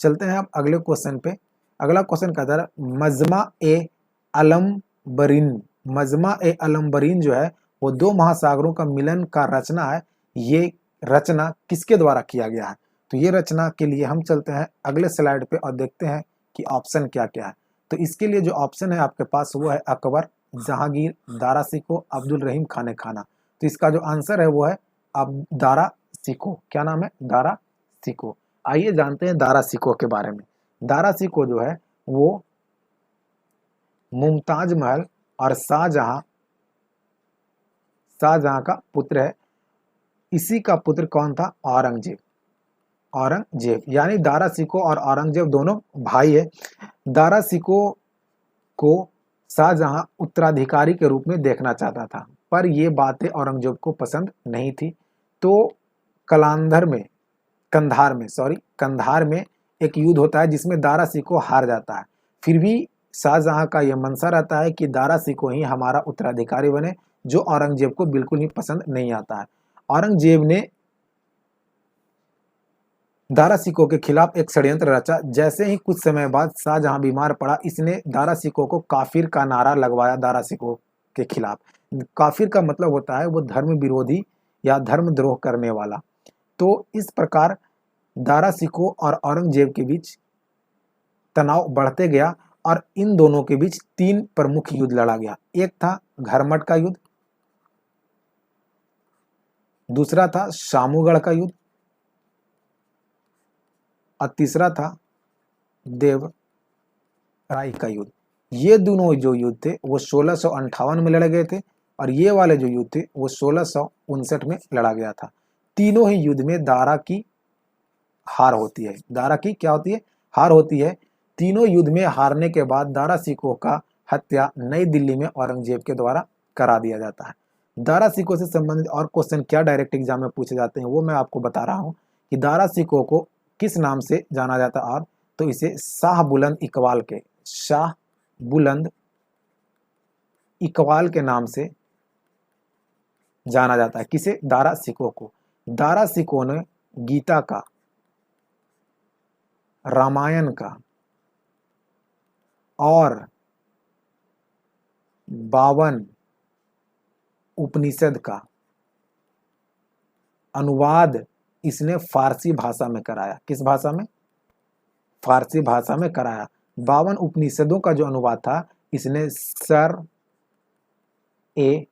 चलते हैं अब अगले क्वेश्चन पे। अगला क्वेश्चन कहता है मजमा ए अलम्बरीन जो है वो 2 महासागरों का मिलन का रचना है। ये रचना किसके द्वारा किया गया है? तो ये रचना के लिए हम चलते हैं अगले स्लाइड पे और देखते हैं कि ऑप्शन क्या क्या है। तो इसके लिए जो ऑप्शन है आपके पास वो है अकबर, जहांगीर, दारा सिको, अब्दुल रहीम खाने खाना। तो इसका जो आंसर है वो है अब दारा सिको। क्या नाम है? दारा सिको। आइए जानते हैं दारा सिको के बारे में। दारा सिको जो है वो मुमताज महल और शाहजहां का पुत्र है। इसी का पुत्र कौन था? औरंगजेब। यानी दारा सिको और औरंगजेब दोनों भाई है। दारा सिको को शाहजहां उत्तराधिकारी के रूप में देखना चाहता था, पर ये बातें औरंगजेब को पसंद नहीं थी। तो कंधार में एक युद्ध होता है जिसमें दारा सिको हार जाता है। फिर भी शाहजहां का यह मनसा रहता है कि दारा सिको ही हमारा उत्तराधिकारी बने, जो औरंगजेब को बिल्कुल ही पसंद नहीं आता है। औरंगजेब ने दारा सिको के खिलाफ एक षड्यंत्र रचा। जैसे ही कुछ समय बाद शाहजहां बीमार पड़ा, इसने दारा सिको को काफिर का नारा लगवाया। दारा सिको के खिलाफ। काफिर का मतलब होता है वो धर्म विरोधी या धर्मद्रोह करने वाला। तो इस प्रकार दारा शिकोह और औरंगजेब के बीच तनाव बढ़ते गया और इन दोनों के बीच 3 प्रमुख युद्ध लड़ा गया। एक था घरमट का युद्ध, दूसरा था शामूगढ़ का युद्ध और तीसरा था देवराई का युद्ध। ये दोनों जो युद्ध थे वो 1658 में लड़े गए थे और ये वाले जो युद्ध थे वो 1659 में लड़ा गया था। तीनों ही युद्ध में दारा की हार होती है। दारा की क्या होती है? हार होती है। तीनों युद्ध में हारने के बाद दारा शिकोह का हत्या नई दिल्ली में औरंगजेब के द्वारा करा दिया जाता है। दारा शिकोह से संबंधित और क्वेश्चन क्या डायरेक्ट एग्जाम में पूछे जाते हैं वो मैं आपको बता रहा हूं कि दारा शिकोह को किस नाम से जाना जाता है। और तो इसे शाह बुलंद इकबाल के नाम से जाना जाता है। किसे? दारा शिकोह को। दारा शिकोह ने गीता का, रामायण का और 52 उपनिषद का अनुवाद इसने फारसी भाषा में कराया। किस भाषा में? फारसी भाषा में कराया। 52 उपनिषदों का जो अनुवाद था इसने सर ए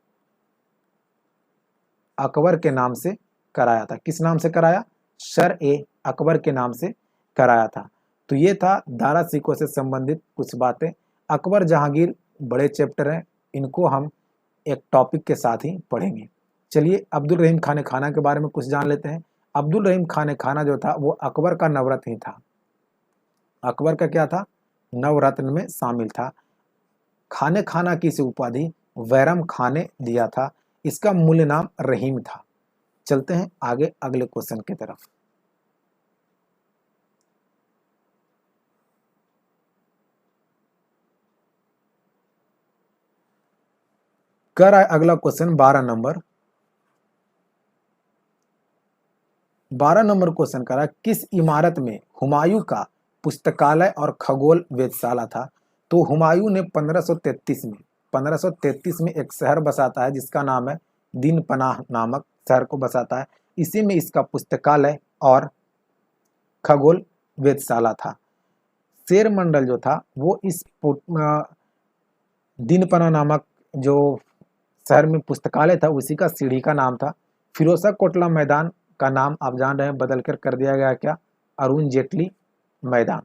अकबर के नाम से कराया था। किस नाम से कराया? सर ए अकबर के नाम से कराया था। तो ये था दारा शिकोह से संबंधित कुछ बातें। अकबर जहांगीर बड़े चैप्टर हैं, इनको हम एक टॉपिक के साथ ही पढ़ेंगे। चलिए अब्दुल रहीम खान खाना के बारे में कुछ जान लेते हैं। अब्दुल रहीम खान खाना जो था वो अकबर का नवरत्न ही था। अकबर का क्या था? नवरत्न में शामिल था। खाने खाना की इसे उपाधि वैरम खान ने दिया था। इसका मूल नाम रहीम था। चलते हैं आगे अगले क्वेश्चन की तरफ। कर रहा है अगला क्वेश्चन 12 नंबर। 12 नंबर क्वेश्चन कर रहा है किस इमारत में हुमायूं का पुस्तकालय और खगोल वेधशाला था? तो हुमायूं ने 1533 में एक शहर बसाता है जिसका नाम है दीन पनाह नामक शहर को बसाता है। इसी में इसका पुस्तकालय और खगोल वेधशाला था। शेर मंडल जो था वो इस दीन पनाह नामक जो शहर में पुस्तकालय था उसी का सीढ़ी का नाम था। फिरोजा कोटला मैदान का नाम आप जान रहे हैं बदल कर दिया गया क्या? अरुण जेटली मैदान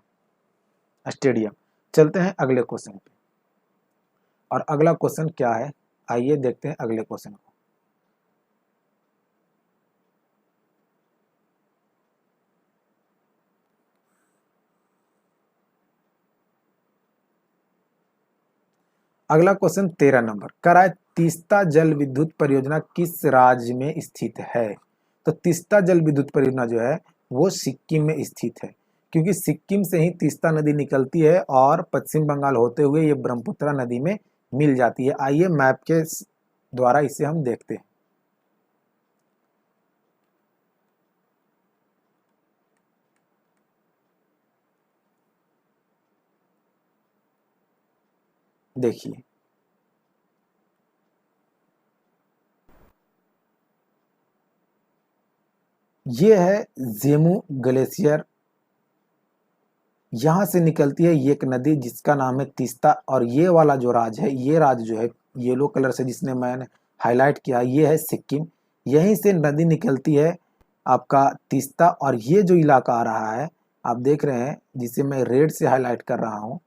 स्टेडियम। चलते हैं अगले क्वेश्चन पे। और अगला क्वेश्चन क्या है आइए देखते हैं अगले क्वेश्चन को। अगला क्वेश्चन 13 नंबर कर है तीस्ता जल विद्युत परियोजना किस राज्य में स्थित है? तो तीस्ता जल विद्युत परियोजना जो है वो सिक्किम में स्थित है, क्योंकि सिक्किम से ही तीस्ता नदी निकलती है और पश्चिम बंगाल होते हुए ये ब्रह्मपुत्र नदी में मिल जाती है। आइए मैप के द्वारा इसे हम देखते हैं। देखिए ये है जेमू ग्लेशियर, यहां से निकलती है ये एक नदी जिसका नाम है तीस्ता। और ये वाला जो राज्य है, ये राज्य जो है येलो कलर से जिसने मैंने हाईलाइट किया, ये है सिक्किम। यहीं से नदी निकलती है आपका तीस्ता। और ये जो इलाका आ रहा है आप देख रहे हैं जिसे मैं रेड से हाईलाइट कर रहा हूँ,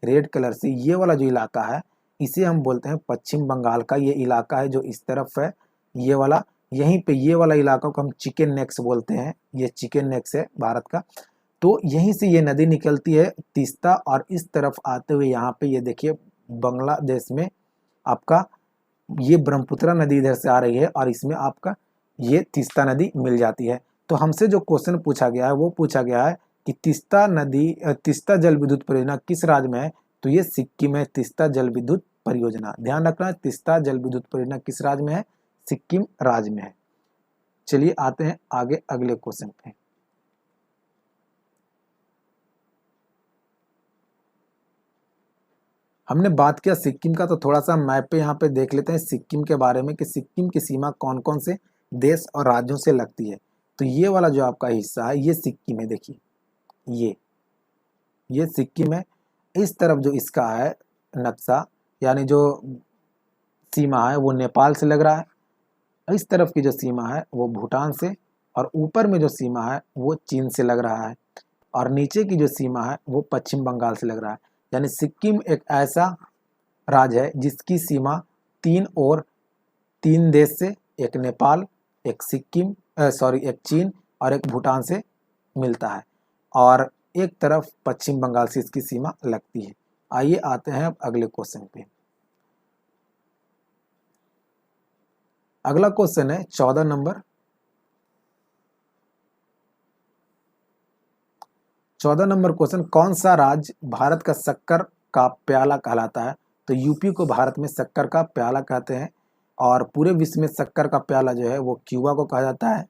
रेड कलर से, ये वाला जो इलाका है इसे हम बोलते हैं पश्चिम बंगाल का। ये इलाका है जो इस तरफ है, ये वाला, यहीं पे ये वाला इलाका को हम चिकन नेक्स बोलते हैं। ये चिकन नेक्स है भारत का। तो यहीं से ये नदी निकलती है तीस्ता और इस तरफ आते हुए यहाँ पे ये देखिए बांग्लादेश में आपका ये ब्रह्मपुत्र नदी इधर से आ रही है और इसमें आपका ये तीस्ता नदी मिल जाती है। तो हमसे जो क्वेश्चन पूछा गया है वो पूछा गया है कि तीस्ता जल विद्युत परियोजना किस राज्य में है? तो ये सिक्किम है तीस्ता जल विद्युत परियोजना। ध्यान रखना तीस्ता जल विद्युत परियोजना किस राज्य में है? सिक्किम राज्य में है। चलिए आते हैं आगे अगले क्वेश्चन पे। हमने बात किया सिक्किम का, तो थोड़ा सा मैप पे यहाँ पे देख लेते हैं सिक्किम के बारे में कि सिक्किम की सीमा कौन कौन से देश और राज्यों से लगती है। तो ये वाला जो आपका हिस्सा है ये सिक्किम है, देखिए ये सिक्किम है। इस तरफ जो इसका है नक्शा, यानी जो सीमा है वो नेपाल से लग रहा है। इस तरफ की जो सीमा है वो भूटान से, और ऊपर में जो सीमा है वो चीन से लग रहा है, और नीचे की जो सीमा है वो पश्चिम बंगाल से लग रहा है। यानी सिक्किम एक ऐसा राज्य है जिसकी सीमा तीन देश से, एक नेपाल, एक सिक्किम एक चीन और एक भूटान से मिलता है, और एक तरफ पश्चिम बंगाल से इसकी सीमा लगती है। आइए आते हैं अब अगले क्वेश्चन पे। अगला क्वेश्चन है 14 नंबर। 14 नंबर क्वेश्चन, कौन सा राज्य भारत का शक्कर का प्याला कहलाता है? तो यूपी को भारत में शक्कर का प्याला कहते हैं, और पूरे विश्व में शक्कर का प्याला जो है वो क्यूबा को कहा जाता है।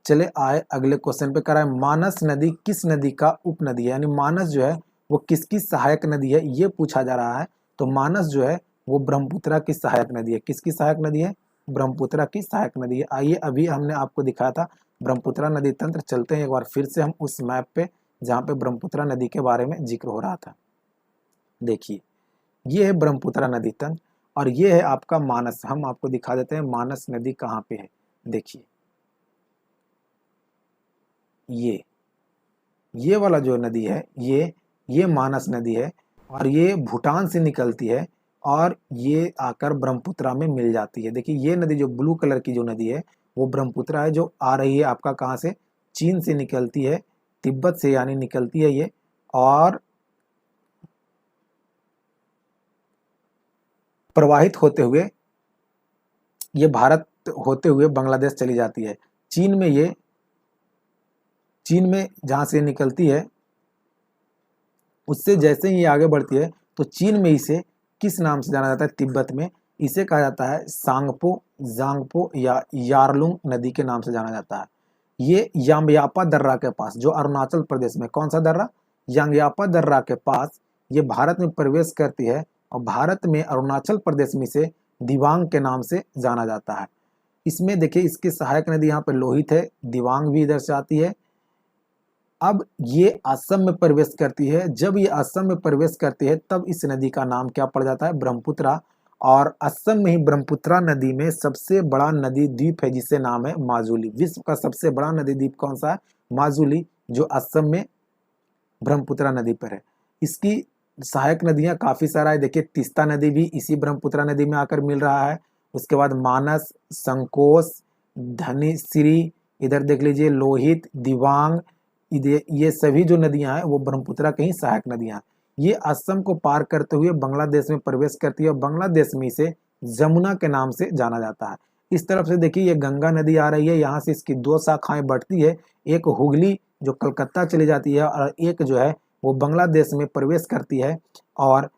चले आए अगले क्वेश्चन पे, कराए मानस नदी किस नदी का उपनदी है? यानी मानस जो है वो किसकी सहायक नदी है, ये पूछा जा रहा है। तो मानस जो है वो ब्रह्मपुत्रा की सहायक नदी है। किसकी सहायक नदी है? ब्रह्मपुत्रा की सहायक नदी है। आइए, अभी हमने आपको दिखाया था ब्रह्मपुत्रा नदी तंत्र। चलते हैं एक बार फिर से हम उस मैप पे जहाँ पे ब्रह्मपुत्रा नदी के बारे में जिक्र हो रहा था। देखिए, ये है ब्रह्मपुत्रा नदी तंत्र, और ये है आपका मानस। हम आपको दिखा देते हैं मानस नदी कहाँ पे है। देखिए, ये वाला जो नदी है ये मानस नदी है, और ये भूटान से निकलती है और ये आकर ब्रह्मपुत्रा में मिल जाती है। देखिए, ये नदी जो ब्लू कलर की जो नदी है वो ब्रह्मपुत्रा है, जो आ रही है आपका कहाँ से? चीन से निकलती है, तिब्बत से यानी निकलती है ये, और प्रवाहित होते हुए ये भारत होते हुए बांग्लादेश चली जाती है। चीन में जहाँ से निकलती है उससे जैसे ही ये आगे बढ़ती है तो चीन में इसे किस नाम से जाना जाता है? तिब्बत में इसे कहा जाता है सांगपो, जांगपो या यारलुंग नदी के नाम से जाना जाता है। ये यांग्यापा दर्रा के पास, जो अरुणाचल प्रदेश में, कौन सा दर्रा? यांग्यापा दर्रा के पास ये भारत में प्रवेश करती है, और भारत में अरुणाचल प्रदेश में इसे दिबांग के नाम से जाना जाता है। इसमें देखिए, इसकी सहायक नदी यहाँ पर लोहित है, दिबांग भी इधर से आती है। अब ये असम में प्रवेश करती है। जब ये असम में प्रवेश करती है तब इस नदी का नाम क्या पड़ जाता है? ब्रह्मपुत्रा। और असम में ही ब्रह्मपुत्रा नदी में सबसे बड़ा नदी द्वीप है जिसे नाम है माजुली। विश्व का सबसे बड़ा नदी द्वीप कौन सा है? माजुली, जो असम में ब्रह्मपुत्रा नदी पर है। इसकी सहायक नदियां काफी सारा है। देखिए, तीस्ता नदी भी इसी ब्रह्मपुत्रा नदी में आकर मिल रहा है। उसके बाद मानस, संकोश, धनिश्री, इधर देख लीजिए लोहित, दिबांग, ये सभी जो नदियां हैं वो ब्रह्मपुत्रा की ही सहायक नदियां हैं। ये असम को पार करते हुए बांग्लादेश में प्रवेश करती है, और बांग्लादेश में इसे जमुना के नाम से जाना जाता है। इस तरफ से देखिए, ये गंगा नदी आ रही है, यहाँ से इसकी दो शाखाएं बढ़ती है, एक हुगली जो कलकत्ता चली जाती है, और एक जो है वो बांग्लादेश में प्रवेश करती है, और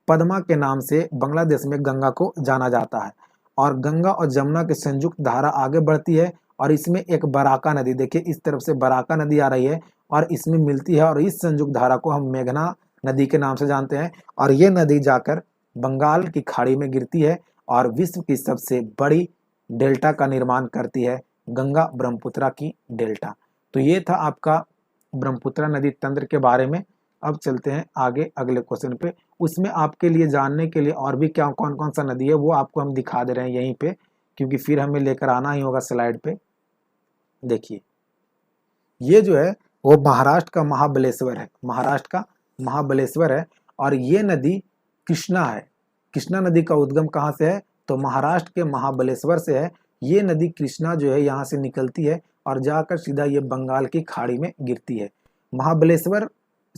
पद्मा के नाम से बांग्लादेश में गंगा को जाना जाता है। और गंगा और जमुना के संयुक्त धारा आगे बढ़ती है, और इसमें एक बराका नदी, देखिए इस तरफ से बराका नदी आ रही है और इसमें मिलती है, और इस संयुक्त धारा को हम मेघना नदी के नाम से जानते हैं। और ये नदी जाकर बंगाल की खाड़ी में गिरती है और विश्व की सबसे बड़ी डेल्टा का निर्माण करती है, गंगा ब्रह्मपुत्रा की डेल्टा। तो ये था आपका ब्रह्मपुत्रा नदी तंत्र के बारे में। अब चलते हैं आगे अगले क्वेश्चन पे। उसमें आपके लिए जानने के लिए और भी क्या कौन कौन सा नदी है वो आपको हम दिखा दे रहे हैं यहीं पे, क्योंकि फिर हमें लेकर आना ही होगा स्लाइड पे। देखिए, ये जो है वो महाराष्ट्र का महाबलेश्वर है, महाराष्ट्र का महाबलेश्वर है, और ये नदी कृष्णा है। कृष्णा नदी का उद्गम कहाँ से है? तो महाराष्ट्र के महाबलेश्वर से है। ये नदी कृष्णा जो है यहाँ से निकलती है और जाकर सीधा ये बंगाल की खाड़ी में गिरती है। महाबलेश्वर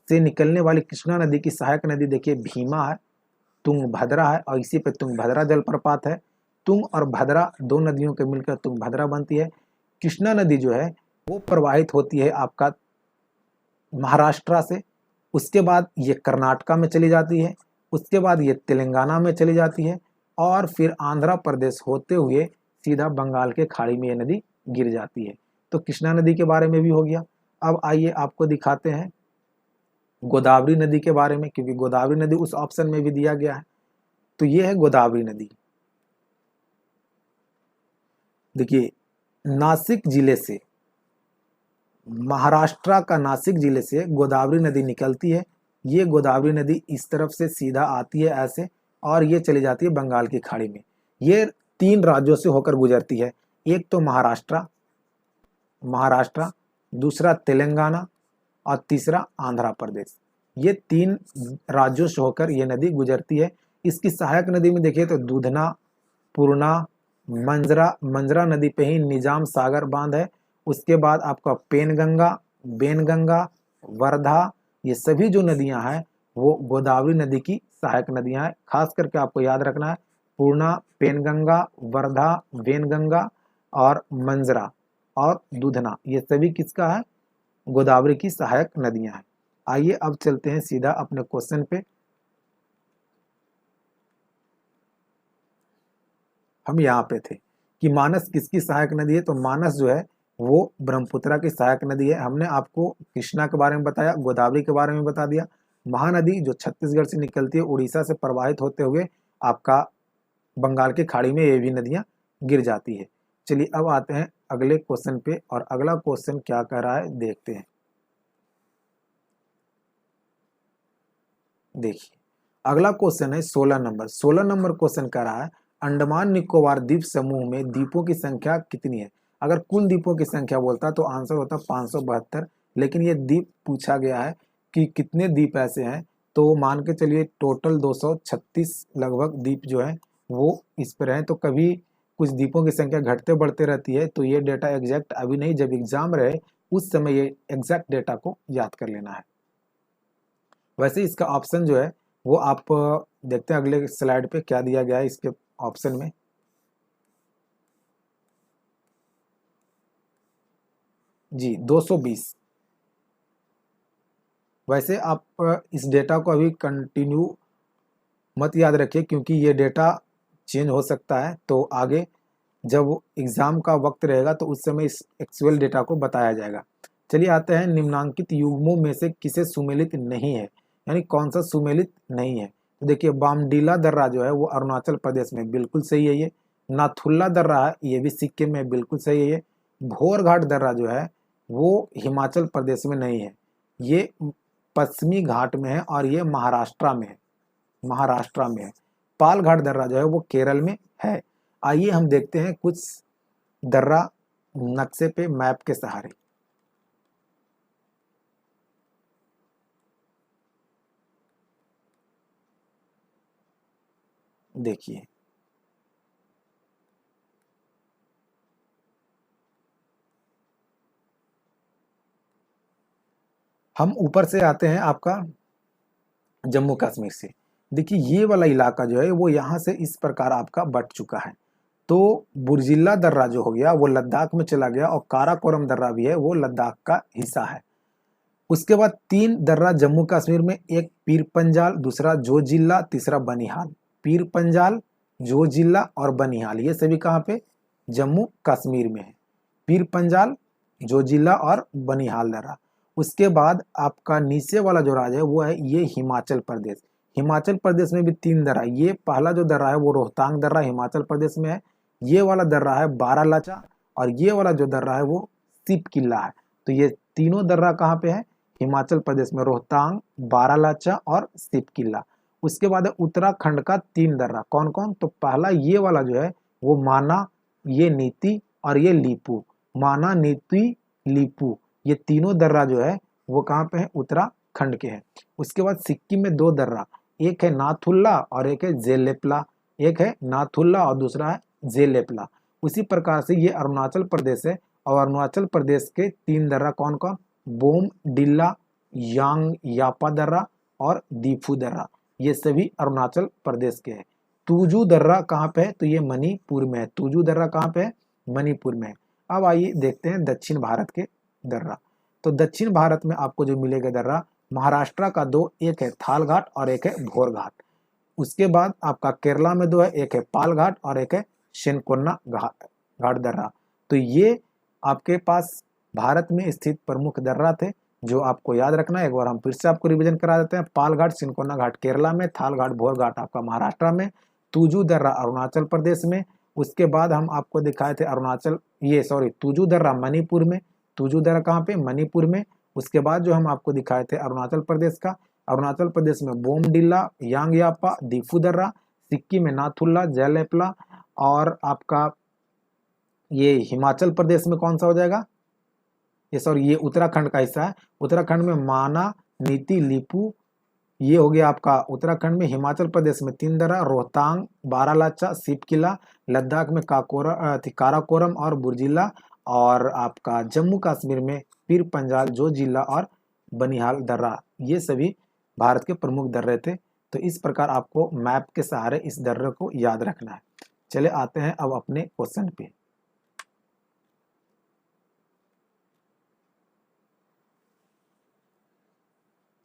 से निकलने वाली कृष्णा नदी की सहायक नदी देखिए भीमा है, तुंगभद्रा है, और इसी पे तुंगभद्रा जलप्रपात है। तुंग और भद्रा दो नदियों के मिलकर तुंगभद्रा बनती है। कृष्णा नदी जो है वो प्रवाहित होती है आपका महाराष्ट्र से, उसके बाद ये कर्नाटका में चली जाती है, उसके बाद ये तेलंगाना में चली जाती है, और फिर आंध्र प्रदेश होते हुए सीधा बंगाल के खाड़ी में ये नदी गिर जाती है। तो कृष्णा नदी के बारे में भी हो गया। अब आइए आपको दिखाते हैं गोदावरी नदी के बारे में, क्योंकि गोदावरी नदी उस ऑप्शन में भी दिया गया है। तो ये है गोदावरी नदी। देखिए, नासिक जिले से, महाराष्ट्र का नासिक जिले से गोदावरी नदी निकलती है। ये गोदावरी नदी इस तरफ से सीधा आती है ऐसे, और ये चली जाती है बंगाल की खाड़ी में। ये 3 राज्यों से होकर गुजरती है। एक तो महाराष्ट्र, दूसरा तेलंगाना और तीसरा आंध्र प्रदेश। ये 3 राज्यों से होकर ये नदी गुजरती है। इसकी सहायक नदी में देखिए तो दूधना, पूर्णा, मंजरा नदी पे ही निजाम सागर बांध है। उसके बाद आपका पेनगंगा, बेनगंगा, वर्धा, ये सभी जो नदियां हैं वो गोदावरी नदी की सहायक नदियां हैं। खास करके आपको याद रखना है, पूर्णा, पेनगंगा, वर्धा, वेनगंगा और मंजरा और दूधना, ये सभी किसका है? गोदावरी की सहायक नदियां हैं। आइए अब चलते हैं सीधा अपने क्वेश्चन पे। हम यहाँ पे थे कि मानस किसकी सहायक नदी है, तो मानस जो है वो ब्रह्मपुत्र की सहायक नदी है। हमने आपको कृष्णा के बारे में बताया, गोदावरी के बारे में बता दिया। महानदी जो छत्तीसगढ़ से निकलती है, उड़ीसा से प्रवाहित होते हुए आपका बंगाल की खाड़ी में ये भी नदियां गिर जाती है। चलिए अब आते हैं अगले क्वेश्चन पे, और अगला क्वेश्चन क्या कह रहा है देखते हैं। देखिए, अगला क्वेश्चन है 16 नंबर। 16 नंबर क्वेश्चन कह रहा है, अंडमान निकोबार द्वीप समूह में द्वीपों की संख्या कितनी है? अगर कुल द्वीपों की संख्या बोलता तो आंसर होता 572, लेकिन ये द्वीप पूछा गया है कि कितने द्वीप ऐसे हैं, तो मान के चलिए टोटल 236 लगभग द्वीप जो है वो इस पर हैं। तो कभी कुछ द्वीपों की संख्या घटते बढ़ते रहती है, तो ये डेटा एग्जैक्ट अभी नहीं, जब एग्जाम रहे उस समय ये एग्जैक्ट डेटा को याद कर लेना है। वैसे इसका ऑप्शन जो है वो आप देखते हैं अगले स्लाइड पे क्या दिया गया है इसके ऑप्शन में। जी 220। वैसे आप इस डेटा को अभी कंटिन्यू मत याद रखिए, क्योंकि ये डेटा चेंज हो सकता है। तो आगे जब एग्जाम का वक्त रहेगा तो उस समय इस एक्चुअल डेटा को बताया जाएगा। चलिए आते हैं, निम्नांकित युग्मों में से किसे सुमेलित नहीं है, यानी कौन सा सुमेलित नहीं है। तो देखिए, बामडीला दर्रा जो है वो अरुणाचल प्रदेश में, बिल्कुल सही है। ये नाथुल्ला दर्रा है, ये भी सिक्किम में, बिल्कुल सही है। ये भोरघाट दर्रा जो है वो हिमाचल प्रदेश में नहीं है, ये पश्चिमी घाट में है और ये महाराष्ट्र में है, महाराष्ट्र में है। पालघाट दर्रा जो है वो केरल में है। आइए हम देखते हैं कुछ दर्रा नक्शे पे मैप के सहारे। देखिए, हम ऊपर से आते हैं आपका जम्मू कश्मीर से। देखिए, ये वाला इलाका जो है वो यहाँ से इस प्रकार आपका बट चुका है। तो बुर्जिल्ला दर्रा जो हो गया वो लद्दाख में चला गया, और काराकोरम दर्रा भी है वो लद्दाख का हिस्सा है। उसके बाद 3 दर्रा जम्मू कश्मीर में, एक पीर पंजाल, दूसरा जोजिल्ला, तीसरा बनिहाल। पीर पंजाल, जोजिल्ला और बनिहाल, ये सभी कहाँ पे? जम्मू कश्मीर में है। पीर पंजाल, जोजिल्ला और बनिहाल दर्रा। उसके बाद आपका नीचे वाला जो राज्य है वो है ये हिमाचल प्रदेश। हिमाचल प्रदेश में भी 3 दर्रा, ये पहला जो दर्रा है वो रोहतांग दर्रा हिमाचल प्रदेश में है। ये वाला दर्रा है बारालाचा, और ये वाला जो दर्रा है वो सिप किला है। तो ये तीनों दर्रा कहाँ पे है? हिमाचल प्रदेश में, रोहतांग, बारालाचा और सिप किला। उसके बाद है उत्तराखंड का 3 दर्रा, कौन कौन? तो पहला ये वाला जो है वो माना, ये नीति और ये लीपू। माना, नीति, लीपू, ये तीनों दर्रा जो है वो कहाँ पे है? उत्तराखंड के हैं। उसके बाद सिक्किम में 2 दर्रा, एक है नाथुल्ला और एक है जेलेपला। एक है नाथुल्ला और दूसरा है जेलेपला। उसी प्रकार से ये अरुणाचल प्रदेश है, और अरुणाचल प्रदेश के 3 दर्रा कौन कौन? बोम डिल्ला, यांग यापा दर्रा और दीफू दर्रा, ये सभी अरुणाचल प्रदेश के हैं। तुजू दर्रा कहाँ पे है? तो ये मणिपुर में है। तुजू दर्रा कहाँ पे है? मणिपुर में है। अब आइए देखते हैं दक्षिण भारत के दर्रा। तो दक्षिण भारत में आपको जो मिलेगा दर्रा, महाराष्ट्र का 2, एक है थाल घाट और एक है भोर घाट। उसके बाद आपका केरला में 2 है, एक है पाल घाट और एक है शेनकोन्ना घाट दर्रा। तो ये आपके पास भारत में स्थित प्रमुख दर्रा थे। जो आपको याद रखना है, एक बार हम फिर से आपको रिवीजन करा देते हैं। पाल घाट सिंकोना घाट केरला में, थाल घाट भोर घाट आपका महाराष्ट्र में, तुजू दर्रा अरुणाचल प्रदेश में। उसके बाद हम आपको दिखाए थे तुजू दर्रा मणिपुर में। तुजू दर्रा कहाँ पे? मणिपुर में। उसके बाद जो हम आपको दिखाए थे अरुणाचल प्रदेश का, अरुणाचल प्रदेश में बोमडिल्ला, यांगयापा, दिफू दर्रा। सिक्किम में नाथुला, जयलेपला। और आपका ये हिमाचल प्रदेश में कौन सा हो जाएगा? ये उत्तराखंड का हिस्सा है। उत्तराखंड में माना, नीति, लिपू, ये हो गया आपका उत्तराखंड में। हिमाचल प्रदेश में तीन दर्रा, रोहतांग, बारालाचा, सिपकिला। लद्दाख में काराकोरम और बुर्जिला। और आपका जम्मू कश्मीर में पीर पंजाल, जोजिला और बनिहाल दर्रा। ये सभी भारत के प्रमुख दर्रे थे। तो इस प्रकार आपको मैप के सहारे इस दर्रे को याद रखना है। चले आते हैं अब अपने क्वेश्चन पे।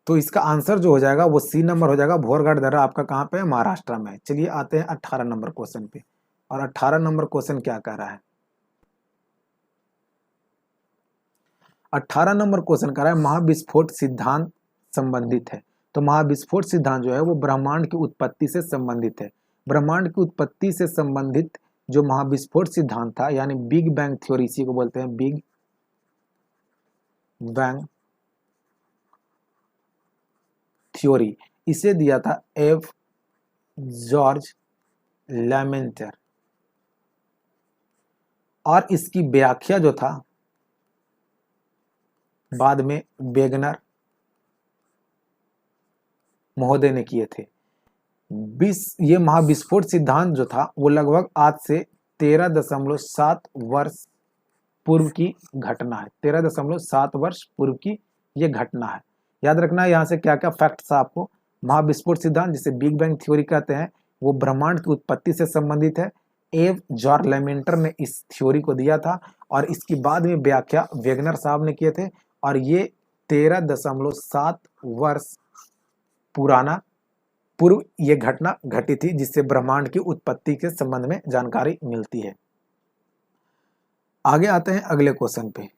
तो इसका आंसर जो हो जाएगा वो सी नंबर हो जाएगा। भोरघाट दर्रा आपका कहाँ पे है? महाराष्ट्र में। चलिए आते हैं 18 नंबर क्वेश्चन पे। और 18 नंबर क्वेश्चन क्या कह रहा है? 18 नंबर क्वेश्चन कह रहा है महाविस्फोट सिद्धांत संबंधित है। तो महाविस्फोट सिद्धांत जो है वो ब्रह्मांड की उत्पत्ति से संबंधित है। ब्रह्मांड की उत्पत्ति से संबंधित जो महाविस्फोट सिद्धांत था, यानी बिग बैंग थ्योरी, इसी को बोलते हैं बिग बैंग थ्योरी। इसे दिया था एफ जॉर्ज लेमेंटर। और इसकी व्याख्या जो था बाद में वेगनर महोदय ने किए थे। ये महाविस्फोट सिद्धांत जो था वो लगभग आज से 13.7 वर्ष पूर्व की घटना है। 13.7 वर्ष पूर्व की ये घटना है। याद रखना है यहाँ से क्या क्या फैक्ट्स था आपको। महाविस्फोट सिद्धांत जिसे बिग बैंग थ्योरी कहते हैं वो ब्रह्मांड की उत्पत्ति से संबंधित है। एव जॉर्ज लेमेंटर ने इस थ्योरी को दिया था और इसकी बाद में व्याख्या वेगनर साहब ने किए थे। और ये 13.7 वर्ष पूर्व ये घटना घटी थी, जिससे ब्रह्मांड की उत्पत्ति के संबंध में जानकारी मिलती है। आगे आते हैं अगले क्वेश्चन पे।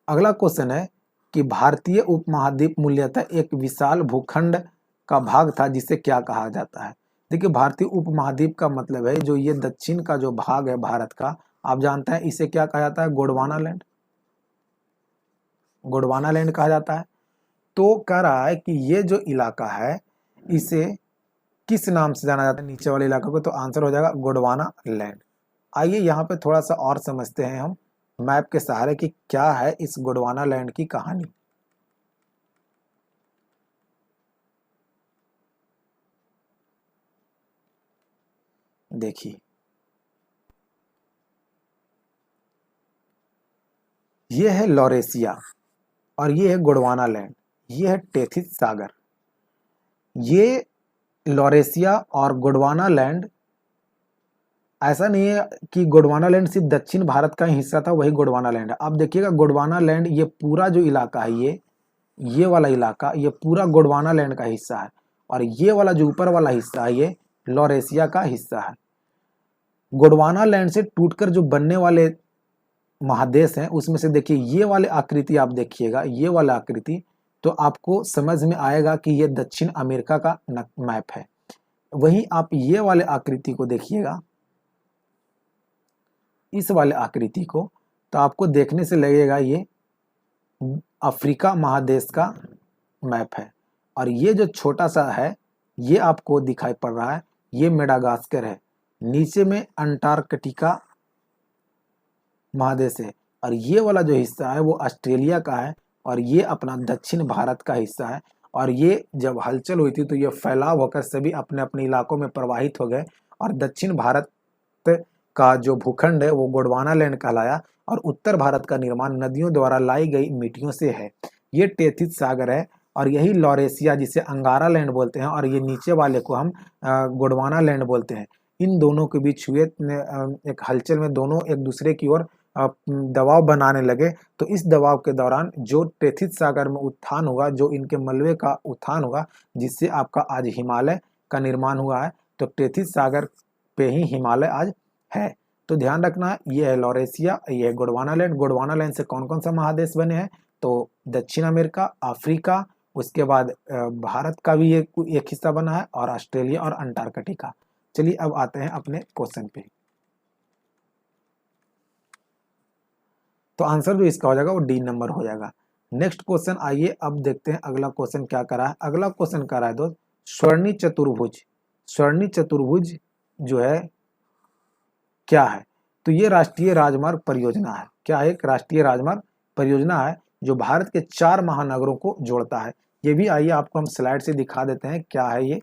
अगला क्वेश्चन है कि भारतीय उपमहाद्वीप मूल्यतः एक विशाल भूखंड का भाग था जिसे क्या कहा जाता है? देखिए, भारतीय उपमहाद्वीप का मतलब है जो ये दक्षिण का जो भाग है भारत का, आप जानते हैं इसे क्या कहा जाता है? गोंडवाना लैंड। गोंडवाना लैंड कहा जाता है। तो कह रहा है कि ये जो इलाका है इसे किस नाम से जाना जाता है नीचे वाले इलाके को? तो आंसर हो जाएगा गोंडवाना लैंड। आइए यहाँ पे थोड़ा सा और समझते हैं हम मैप के सहारे कि क्या है इस गोंडवाना लैंड की कहानी। देखिए, ये है लॉरेशिया और ये है गोंडवाना लैंड, ये है टेथिस सागर। ये लॉरेशिया और गोंडवाना लैंड, ऐसा नहीं है कि गोंडवाना लैंड सिर्फ दक्षिण भारत का ही हिस्सा था, वही गोंडवाना लैंड है। अब देखिएगा गोंडवाना लैंड, ये पूरा जो इलाका है ये वाला इलाका, ये पूरा गोंडवाना लैंड का हिस्सा है। और ये वाला जो ऊपर वाला हिस्सा है ये लॉरेशिया का हिस्सा है। गोंडवाना लैंड से टूटकर जो बनने वाले महादेश हैं उसमें से देखिए ये वाले आकृति आप देखिएगा, ये वाला आकृति, तो आपको समझ में आएगा कि ये दक्षिण अमेरिका का मैप है। वहीं आप ये वाले आकृति को देखिएगा, इस वाले आकृति को, तो आपको देखने से लगेगा ये अफ्रीका महादेश का मैप है। और ये जो छोटा सा है ये आपको दिखाई पड़ रहा है, ये मेडागास्कर है। नीचे में अंटार्कटिका महादेश है। और ये वाला जो हिस्सा है वो ऑस्ट्रेलिया का है। और ये अपना दक्षिण भारत का हिस्सा है। और ये जब हलचल हुई थी तो ये फैलाव होकर सभी अपने अपने इलाकों में प्रवाहित हो गए। और दक्षिण भारत का जो भूखंड है वो गोंडवाना लैंड कहलाया। और उत्तर भारत का निर्माण नदियों द्वारा लाई गई मिट्टियों से है। ये टेथिस सागर है और यही लॉरेशिया जिसे अंगारा लैंड बोलते हैं, और ये नीचे वाले को हम गोंडवाना लैंड बोलते हैं। इन दोनों के बीच हुए एक हलचल में दोनों एक दूसरे की ओर दबाव बनाने लगे। तो इस दबाव के दौरान जो टेथिस सागर में उत्थान हुआ, जो इनके मलबे का उत्थान हुआ, जिससे आपका आज हिमालय का निर्माण हुआ है। तो टेथिस सागर पे ही हिमालय आज है। तो ध्यान रखना है, ये है लॉरेशिया, ये है गोंडवाना लैंड से कौन कौन सा महादेश बने हैं, तो दक्षिण अमेरिका, अफ्रीका, उसके बाद भारत का भी एक हिस्सा बना है, और ऑस्ट्रेलिया और अंटार्कटिका। चलिए अब आते हैं अपने क्वेश्चन पे। तो आंसर जो इसका हो जाएगा वो डी नंबर हो जाएगा। नेक्स्ट क्वेश्चन आइए अब देखते हैं अगला क्वेश्चन क्या करा है। अगला क्वेश्चन करा है दोस्त, स्वर्णी चतुर्भुज। स्वर्णी चतुर्भुज जो है क्या है, तो ये राष्ट्रीय राजमार्ग परियोजना है। क्या है? एक राष्ट्रीय राजमार्ग परियोजना है जो भारत के 4 महानगरों को जोड़ता है। ये भी आइए आपको हम स्लाइड से दिखा देते हैं क्या है ये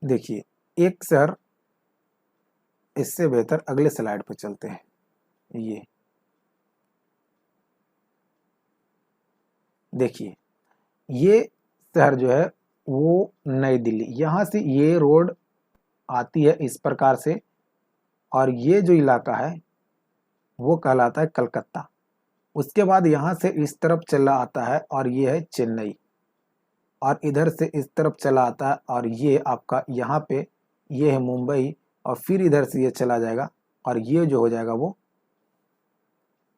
देखिए, एक शहर इससे बेहतर, अगले स्लाइड पर चलते हैं। ये देखिए, ये शहर जो है वो नई दिल्ली, यहां से ये रोड आती है इस प्रकार से, और ये जो इलाका है वो कहलाता है कलकत्ता। उसके बाद यहां से इस तरफ चला आता है और ये है चेन्नई, और इधर से इस तरफ चला आता है और ये आपका यहाँ पे ये है मुंबई, और फिर इधर से ये चला जाएगा और ये जो हो जाएगा वो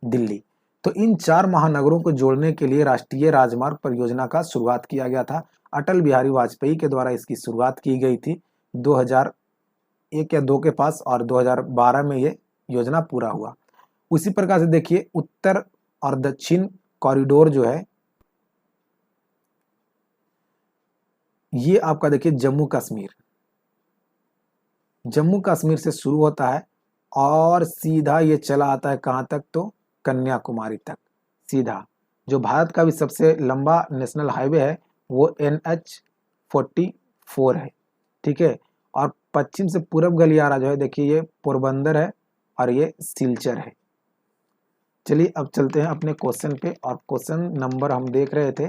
दिल्ली। तो इन 4 महानगरों को जोड़ने के लिए राष्ट्रीय राजमार्ग परियोजना का शुरुआत किया गया था। अटल बिहारी वाजपेयी के द्वारा इसकी शुरुआत की गई थी 2001 या 2 के पास, और 2012 में ये योजना पूरा हुआ। उसी प्रकार से देखिए, उत्तर और दक्षिण कॉरिडोर जो है ये आपका देखिए जम्मू कश्मीर से शुरू होता है और सीधा ये चला आता है कहाँ तक, तो कन्याकुमारी तक सीधा। जो भारत का भी सबसे लंबा नेशनल हाईवे है वो NH-44 है, ठीक है। और पश्चिम से पूरब गलियारा जो है देखिए ये पोरबंदर है और ये सिलचर है। चलिए अब चलते हैं अपने क्वेश्चन पे, और क्वेश्चन नंबर हम देख रहे थे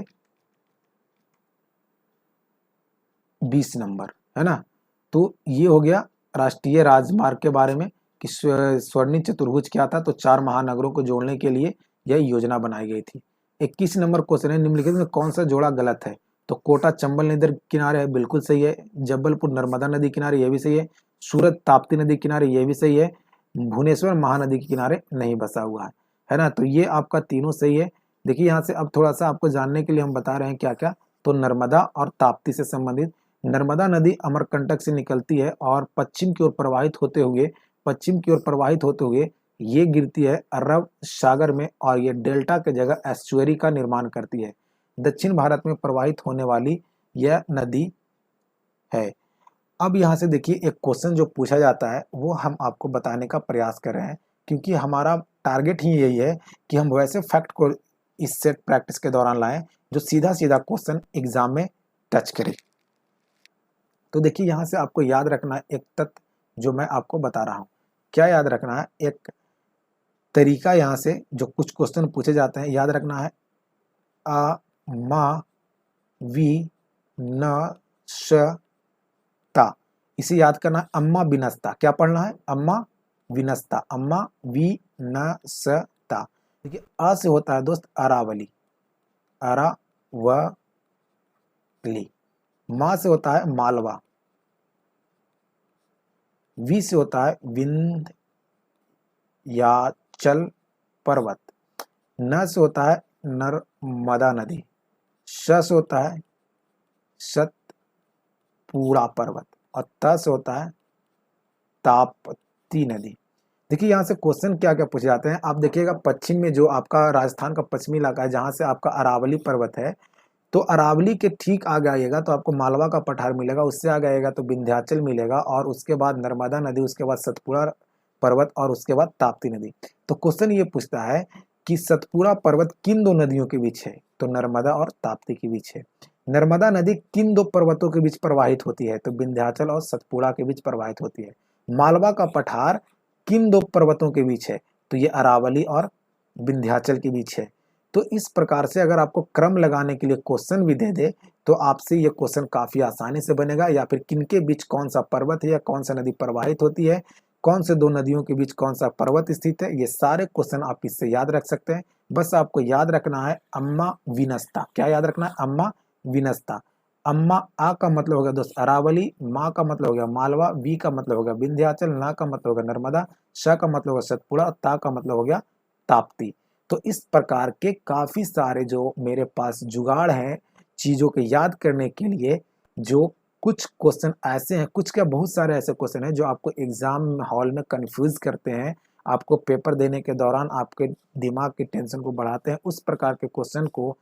20 नंबर, है ना। तो ये हो गया राष्ट्रीय राजमार्ग के बारे में कि स्वर्णी चतुर्भुज क्या था। तो 4 महानगरों को जोड़ने के लिए यह योजना बनाई गई थी। 21 नंबर क्वेश्चन है, निम्नलिखित में कौन सा जोड़ा गलत है। तो कोटा चंबल नदी किनारे है, बिल्कुल सही है। जबलपुर नर्मदा नदी किनारे, ये भी सही है। सूरत ताप्ती नदी किनारे, ये भी सही है। भुवनेश्वर महानदी के किनारे नहीं बसा हुआ है ना। तो ये आपका तीनों सही है। देखिए यहाँ से अब थोड़ा सा आपको जानने के लिए हम बता रहे हैं क्या क्या। तो नर्मदा और ताप्ती से संबंधित, नर्मदा नदी अमरकंटक से निकलती है और पश्चिम की ओर प्रवाहित होते हुए ये गिरती है अरब सागर में, और ये डेल्टा के जगह एस्चुअरी का निर्माण करती है। दक्षिण भारत में प्रवाहित होने वाली यह नदी है। अब यहाँ से देखिए एक क्वेश्चन जो पूछा जाता है वो हम आपको बताने का प्रयास कर रहे हैं, क्योंकि हमारा टारगेट ही यही है कि हम वैसे फैक्ट को इस सेट प्रैक्टिस के दौरान लाएं जो सीधा सीधा क्वेश्चन एग्जाम में टच करे। तो देखिए यहाँ से आपको याद रखना है एक तथ्य जो मैं आपको बता रहा हूँ। क्या याद रखना है? एक तरीका यहाँ से जो कुछ क्वेश्चन पूछे जाते हैं याद रखना है। अ मा वी न श ता, इसे याद करना है। अम्मा विनस्ता, क्या पढ़ना है? अम्मा विनस्ता, अम्मा वी न स ता। देखिए अ से होता है दोस्त अरावली, अरावली। मा से होता है मालवा, वी से होता है विंध्याचल पर्वत, न से होता है नर्मदा नदी, श से होता है सतपुड़ा पर्वत, और त से होता है ताप्ती नदी। देखिए यहाँ से क्वेश्चन क्या क्या पूछे जाते हैं। आप देखिएगा पश्चिम में जो आपका राजस्थान का पश्चिमी इलाका है जहाँ से आपका अरावली पर्वत है, तो अरावली के ठीक आगे आइएगा तो आपको मालवा का पठार मिलेगा, उससे आगे आएगा तो विंध्याचल मिलेगा, और उसके बाद नर्मदा नदी, उसके बाद सतपुड़ा पर्वत, और उसके बाद ताप्ती नदी। तो क्वेश्चन ये पूछता है कि सतपुड़ा पर्वत किन 2 नदियों के बीच है, तो नर्मदा और ताप्ती के बीच है। नर्मदा नदी किन 2 पर्वतों के बीच प्रवाहित होती है, तो विंध्याचल और सतपुड़ा के बीच प्रवाहित होती है। मालवा का पठार किन 2 पर्वतों के बीच है, तो ये अरावली और विंध्याचल के बीच है। तो इस प्रकार से अगर आपको क्रम लगाने के लिए क्वेश्चन भी दे दे तो आपसे ये क्वेश्चन काफी आसानी से बनेगा, या फिर किनके बीच कौन सा पर्वत है या कौन सा नदी प्रवाहित होती है, कौन से दो नदियों के बीच कौन सा पर्वत स्थित है? ये सारे क्वेश्चन आप इससे याद रख सकते हैं। बस आपको याद रखना है अम्मा विनस्ता। क्या याद रखना है? अम्मा विनस्ता। अम्मा आ का मतलब हो गया दोस्त अरावली, मा का मतलब हो गया मालवा, वी का मतलब हो गया विंध्याचल, ना का मतलब हो गया नर्मदा, श का मतलब हो गया सतपुड़ा, ता का मतलब हो गया ताप्ती। तो इस प्रकार के काफी सारे जो मेरे पास जुगाड़ हैं चीजों को याद करने के लिए, जो कुछ क्वेश्चन ऐसे हैं, कुछ क्या बहुत सारे ऐसे क्वेश्चन हैं जो आपको एग्जाम हॉल में कंफ्यूज करते हैं, आपको पेपर देने के दौरान आपके दिमाग की टेंशन को बढ़ाते हैं। उस प्रकार के क्वेश्चन को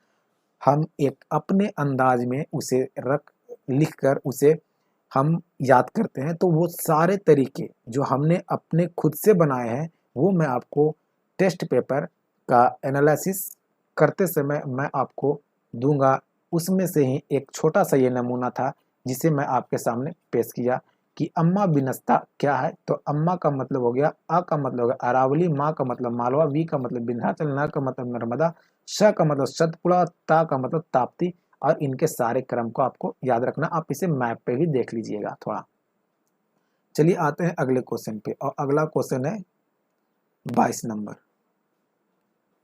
हम एक अपने अंदाज में उसे लिख कर उसे हम याद करते हैं। तो वो सारे तरीके जो हमने अपने खुद से बनाए हैं वो मैं आपको टेस्ट पेपर का एनालिसिस करते समय मैं आपको दूंगा। उसमें से ही एक छोटा सा ये नमूना था जिसे मैं आपके सामने पेश किया कि अम्मा बिनस्ता क्या है। तो अम्मा का मतलब हो गया, आ का मतलब हो गया अरावली, मा का मतलब मालवा, वी का मतलब विंध्याचल, ना का मतलब नर्मदा, श का मतलब सतपुड़ा, ता का मतलब ताप्ती। और इनके सारे क्रम को आपको याद रखना। आप इसे मैप पे भी देख लीजिएगा थोड़ा। चलिए आते हैं अगले क्वेश्चन पे, और अगला क्वेश्चन है 22 नंबर।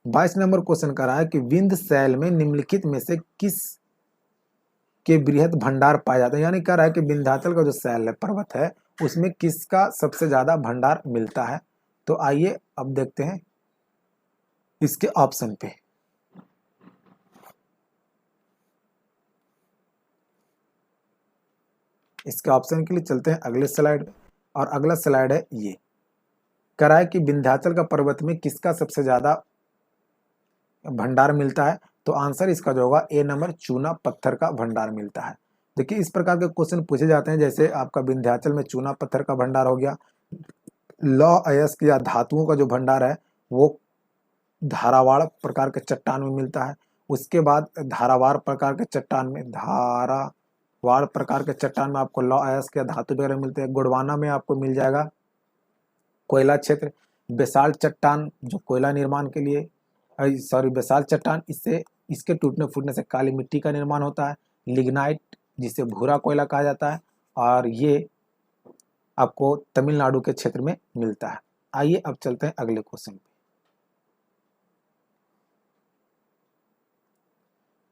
22 नंबर क्वेश्चन कर रहा है कि विंध्य शैल में निम्नलिखित में से किस के बृहद भंडार पाए जाते हैं। यानी कह रहा है कि विंध्याचल का जो शैल है, पर्वत है, उसमें किसका सबसे ज्यादा भंडार मिलता है। तो आइए अब देखते हैं इसके ऑप्शन पे। इसके ऑप्शन के लिए चलते हैं अगले स्लाइड पे, और अगला स्लाइड है ये। कह रहा है कि विंध्याचल का पर्वत में किसका सबसे ज्यादा भंडार मिलता है। तो आंसर इसका जो होगा ए नंबर, चूना पत्थर का भंडार मिलता है। देखिए इस प्रकार के क्वेश्चन पूछे जाते हैं, जैसे आपका विंध्याचल में चूना पत्थर का भंडार हो गया। लौह अयस्क या धातुओं का जो भंडार है वो धारावाड़ प्रकार के चट्टान में मिलता है। उसके बाद धारावाड़ प्रकार के चट्टान में, धारावाड़ प्रकार के चट्टान में आपको लौह अयस्क या धातु वगैरह मिलते हैं। गोंडवाना में आपको मिल जाएगा कोयला क्षेत्र। बेसाल्ट चट्टान जो कोयला निर्माण के लिए, बेसाल्ट चट्टान, इससे इसके टूटने फूटने से काली मिट्टी का निर्माण होता है। लिग्नाइट जिसे भूरा कोयला कहा जाता है, और ये आपको तमिलनाडु के क्षेत्र में मिलता है। आइए अब चलते हैं अगले क्वेश्चन पे।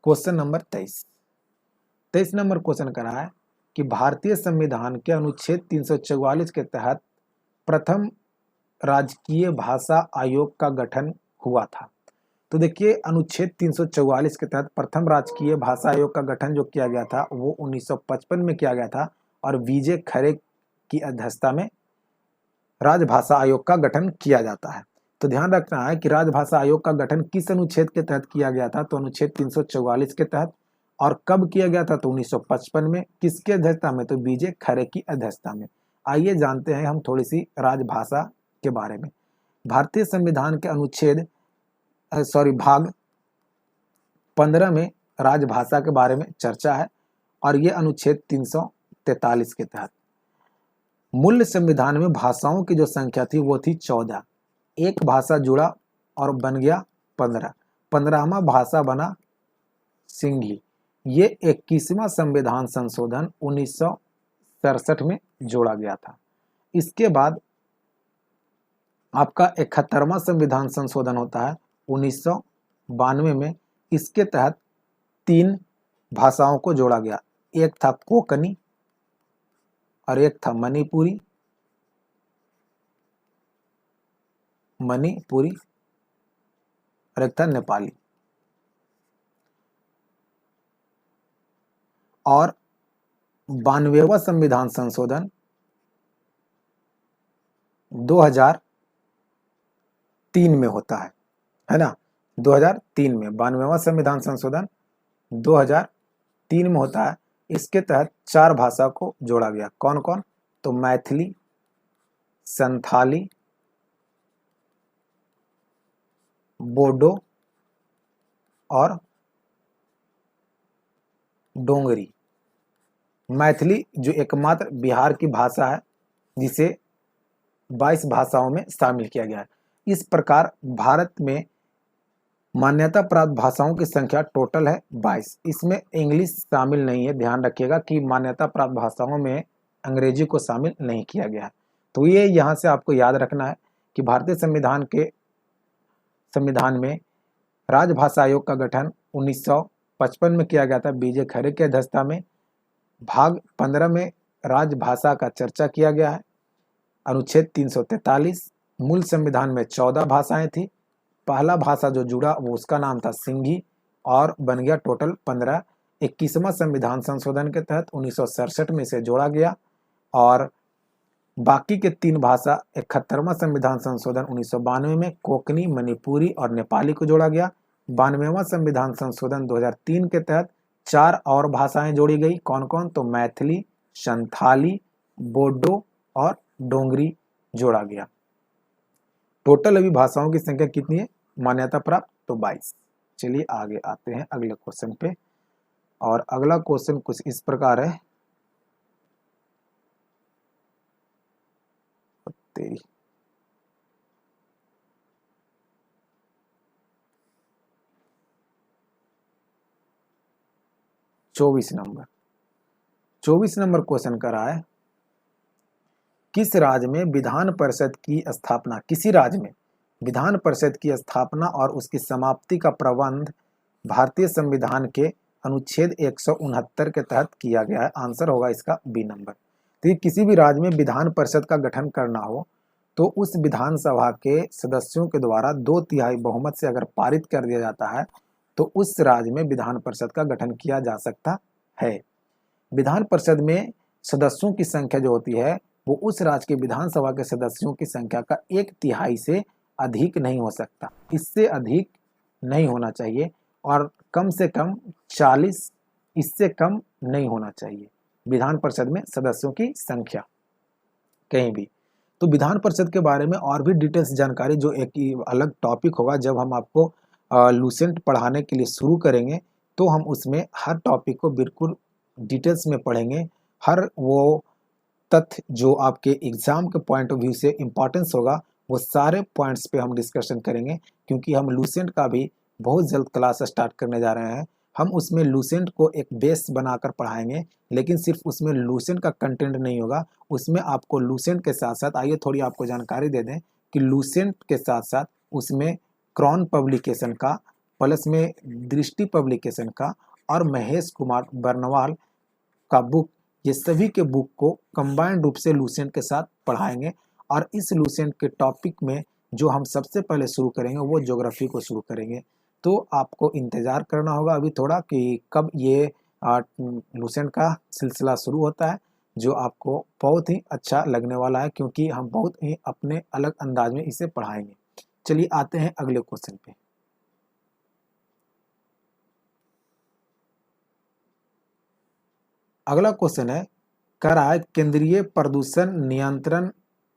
क्वेश्चन नंबर 23 नंबर क्वेश्चन कर रहा है कि भारतीय संविधान के अनुच्छेद 344 के तहत प्रथम राजकीय भाषा आयोग का गठन हुआ था। तो देखिए अनुच्छेद 344 के तहत प्रथम राजकीय भाषा आयोग का गठन जो किया गया था वो 1955 में किया गया था, और विजय खरे की अध्यक्षता में राजभाषा आयोग का गठन किया जाता है। तो ध्यान रखना है कि राजभाषा आयोग का गठन किस अनुच्छेद के तहत किया गया था। तो अनुच्छेद 344 के तहत। और कब किया गया था? तो 1955 में। किसकी अध्यक्षता में? तो विजय खरे की अध्यक्षता में। आइए जानते हैं हम थोड़ी सी राजभाषा के बारे में। भारतीय संविधान के अनुच्छेद भाग 15 में राजभाषा के बारे में चर्चा है, और ये अनुच्छेद 343 के तहत। मूल संविधान में भाषाओं की जो संख्या थी वो थी 14। एक भाषा जुड़ा और बन गया 15। 15वां भाषा बना सिंघी। ये 21वां संविधान संशोधन 1967 में जोड़ा गया था। इसके बाद आपका 71वां संविधान संशोधन होता है 1992 में। इसके तहत 3 भाषाओं को जोड़ा गया। एक था कोंकणी, और एक था मणिपुरी, और एक था नेपाली। और 92वां संविधान संशोधन 2003 में होता है ना। 2003 में 92वां संविधान संशोधन 2003 में होता है। इसके तहत 4 भाषा को जोड़ा गया। कौन कौन? तो मैथिली, संथाली, बोडो और डोंगरी। मैथिली जो एकमात्र बिहार की भाषा है जिसे 22 भाषाओं में शामिल किया गया है। इस प्रकार भारत में मान्यता प्राप्त भाषाओं की संख्या टोटल है 22। इसमें इंग्लिश शामिल नहीं है। ध्यान रखिएगा कि मान्यता प्राप्त भाषाओं में अंग्रेजी को शामिल नहीं किया गया है। तो ये यहाँ से आपको याद रखना है कि भारतीय संविधान में राजभाषा आयोग का गठन 1955 में किया गया था बीजे खरे की अध्यक्षता में। भाग 15 में राजभाषा का चर्चा किया गया है। अनुच्छेद 343, मूल संविधान में 14 भाषाएं थी। पहला भाषा जो जुड़ा वो उसका नाम था सिंधी और बन गया टोटल 15। 21वां संविधान संशोधन के तहत 1967 में इसे जोड़ा गया और बाकी के 3 भाषा 71वां संविधान संशोधन 1992 में कोंकणी, मणिपुरी और नेपाली को जोड़ा गया। 92वां संविधान संशोधन 2003 के तहत 4 और भाषाएं जोड़ी गई। कौन कौन? तो मैथिली, संथाली, बोडो और डोंगरी जोड़ा गया। टोटल अभी भाषाओं की संख्या कितनी है मान्यता प्राप्त? तो 22। चलिए आगे आते हैं अगले क्वेश्चन पे। और अगला क्वेश्चन कुछ इस प्रकार है। तेरी 24 नंबर क्वेश्चन कर रहा है, किस राज्य में विधान परिषद की स्थापना, किसी राज्य में विधान परिषद की स्थापना और उसकी समाप्ति का प्रबंध भारतीय संविधान के अनुच्छेद 169 के तहत किया गया है? आंसर होगा इसका बी नंबर। तो ये किसी भी राज्य में विधान परिषद का गठन करना हो तो उस विधानसभा के सदस्यों के द्वारा 2/3 बहुमत से अगर पारित कर दिया जाता है तो उस राज्य में विधान परिषद का गठन किया जा सकता है। विधान परिषद में सदस्यों की संख्या जो होती है वो उस राज्य के विधानसभा के सदस्यों की संख्या का 1/3 से अधिक नहीं हो सकता, इससे अधिक नहीं होना चाहिए और कम से कम 40, इससे कम नहीं होना चाहिए विधान परिषद में सदस्यों की संख्या कहीं भी। तो विधान परिषद के बारे में और भी डिटेल्स जानकारी जो एक अलग टॉपिक होगा, जब हम आपको लूसेंट पढ़ाने के लिए शुरू करेंगे तो हम उसमें हर टॉपिक को बिल्कुल डिटेल्स में पढ़ेंगे। हर वो तथ्य जो आपके एग्जाम के पॉइंट ऑफ व्यू से इम्पोर्टेंस होगा वो सारे पॉइंट्स पे हम डिस्कशन करेंगे, क्योंकि हम लूसेंट का भी बहुत जल्द क्लास स्टार्ट करने जा रहे हैं। हम उसमें लूसेंट को एक बेस बनाकर पढ़ाएंगे, लेकिन सिर्फ उसमें लूसेंट का कंटेंट नहीं होगा, उसमें आपको लूसेंट के साथ साथ, आइए थोड़ी आपको जानकारी दे दें कि लूसेंट के साथ साथ उसमें क्रॉन पब्लिकेशन का, प्लस में दृष्टि पब्लिकेशन का और महेश कुमार बर्नवाल का बुक, ये सभी के बुक को कंबाइंड रूप से लूसेंट के साथ पढ़ाएंगे। और इस लूसेंट के टॉपिक में जो हम सबसे पहले शुरू करेंगे वो ज्योग्राफी को शुरू करेंगे। तो आपको इंतज़ार करना होगा अभी थोड़ा कि कब ये लूसेंट का सिलसिला शुरू होता है, जो आपको बहुत ही अच्छा लगने वाला है, क्योंकि हम बहुत ही अपने अलग अंदाज में इसे पढ़ाएंगे। चलिए आते हैं अगले क्वेश्चन पे। अगला क्वेश्चन है, कह रहा है केंद्रीय प्रदूषण नियंत्रण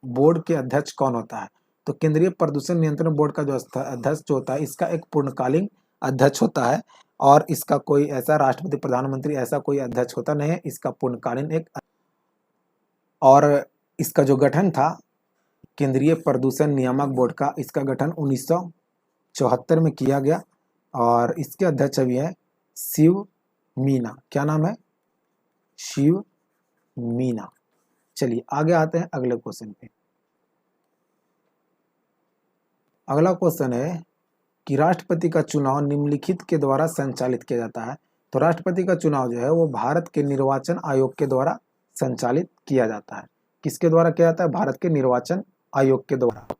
बोर्ड के अध्यक्ष कौन होता है? तो केंद्रीय प्रदूषण नियंत्रण बोर्ड का जो अध्यक्ष जो होता है, इसका एक पूर्णकालीन अध्यक्ष होता है और इसका कोई ऐसा राष्ट्रपति, प्रधानमंत्री ऐसा कोई अध्यक्ष होता नहीं है, इसका पूर्णकालीन एक। और इसका जो गठन था केंद्रीय प्रदूषण नियामक बोर्ड का, इसका गठन 1974 में किया गया और इसके अध्यक्ष अभी है शिव मीना। क्या नाम है? शिव मीना। चलिए आगे आते हैं अगले क्वेश्चन पे। अगला क्वेश्चन है कि राष्ट्रपति का चुनाव निम्नलिखित के द्वारा संचालित किया जाता है? तो राष्ट्रपति का चुनाव जो है वो भारत के निर्वाचन आयोग के द्वारा संचालित किया जाता है। किसके द्वारा किया जाता है? भारत के निर्वाचन आयोग के द्वारा।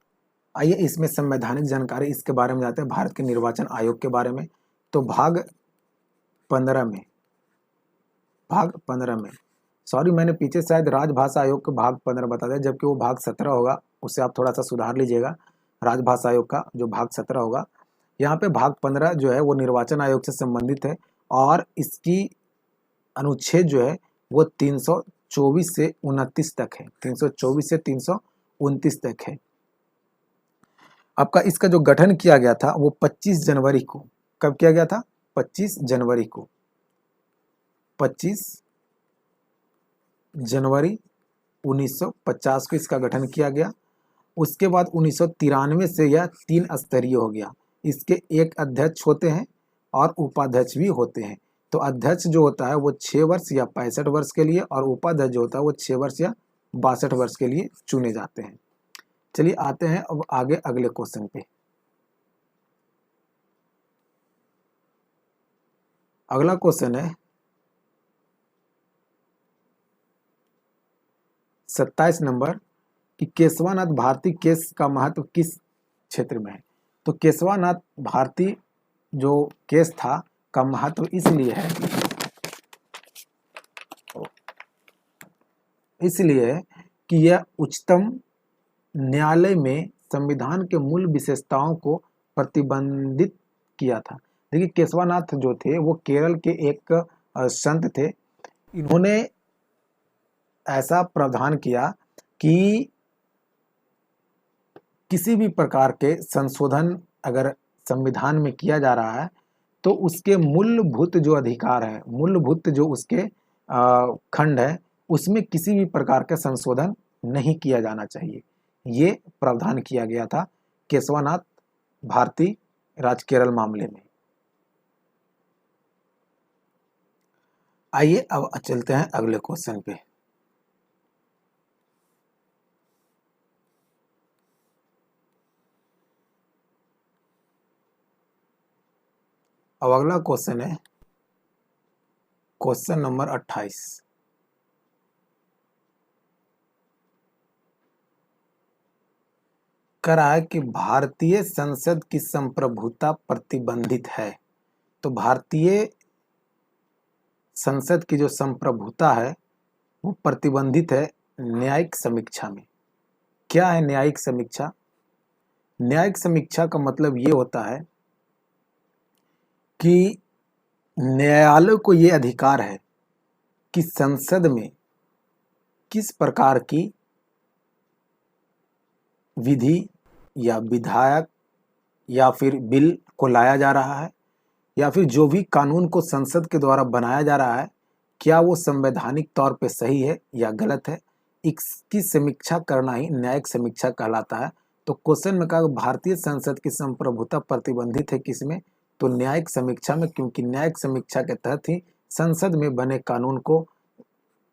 आइए इसमें संवैधानिक जानकारी इसके बारे में जाते हैं, भारत के निर्वाचन आयोग के बारे में। तो भाग 15 में सॉरी, मैंने पीछे शायद राजभाषा आयोग के भाग 15 बता दिया, जबकि वो भाग 17 होगा, उससे आप थोड़ा सा सुधार लीजिएगा। राजभाषा आयोग का जो भाग 17 होगा, यहाँ पे भाग 15 जो है वो निर्वाचन आयोग से संबंधित है और इसकी अनुच्छेद जो है वो 324 से 29 तक है। 324 से 329 तक है। आपका इसका जो गठन किया गया था वो 25 जनवरी को, कब किया गया था? 25 जनवरी को, 25 जनवरी 1950 को इसका गठन किया गया। उसके बाद 1993 से यह 3 स्तरीय हो गया। इसके एक अध्यक्ष होते हैं और उपाध्यक्ष भी होते हैं। तो अध्यक्ष जो होता है वो 6 वर्ष या 65 वर्ष के लिए और उपाध्यक्ष जो होता है वो 6 वर्ष या 62 वर्ष के लिए चुने जाते हैं। चलिए आते हैं अब आगे अगले क्वेश्चन पे। अगला क्वेश्चन है 27 नंबर कि केशवानाथ भारती केस का महत्व किस क्षेत्र में है। तो केशवानाथ भारती जो केस था का महत्व इसलिए है कि यह उच्चतम न्यायालय में संविधान के मूल विशेषताओं को प्रतिबंधित किया था। देखिए केशवानाथ जो थे वो केरल के एक संत थे। इन्होंने ऐसा प्रावधान किया कि किसी भी प्रकार के संशोधन अगर संविधान में किया जा रहा है तो उसके मूलभूत जो अधिकार है, मूलभूत जो उसके खंड है, उसमें किसी भी प्रकार का संशोधन नहीं किया जाना चाहिए। ये प्रावधान किया गया था केशवानाथ भारती राजकेरल मामले में। आइए अब चलते हैं अगले क्वेश्चन पे। अब अगला क्वेश्चन है क्वेश्चन नंबर 28। कह रहा है कि भारतीय संसद की संप्रभुता प्रतिबंधित है। तो भारतीय संसद की जो संप्रभुता है वो प्रतिबंधित है न्यायिक समीक्षा में। क्या है न्यायिक समीक्षा? न्यायिक समीक्षा का मतलब ये होता है कि न्यायालय को ये अधिकार है कि संसद में किस प्रकार की विधि या विधायक या फिर बिल को लाया जा रहा है, या फिर जो भी कानून को संसद के द्वारा बनाया जा रहा है, क्या वो संवैधानिक तौर पे सही है या गलत है, इसकी समीक्षा करना ही न्यायिक समीक्षा कहलाता है। तो क्वेश्चन में कहा भारतीय संसद की संप्रभुता प्रतिबंधित है किसमें? तो न्यायिक समीक्षा में, क्योंकि न्यायिक समीक्षा के तहत ही संसद में बने कानून को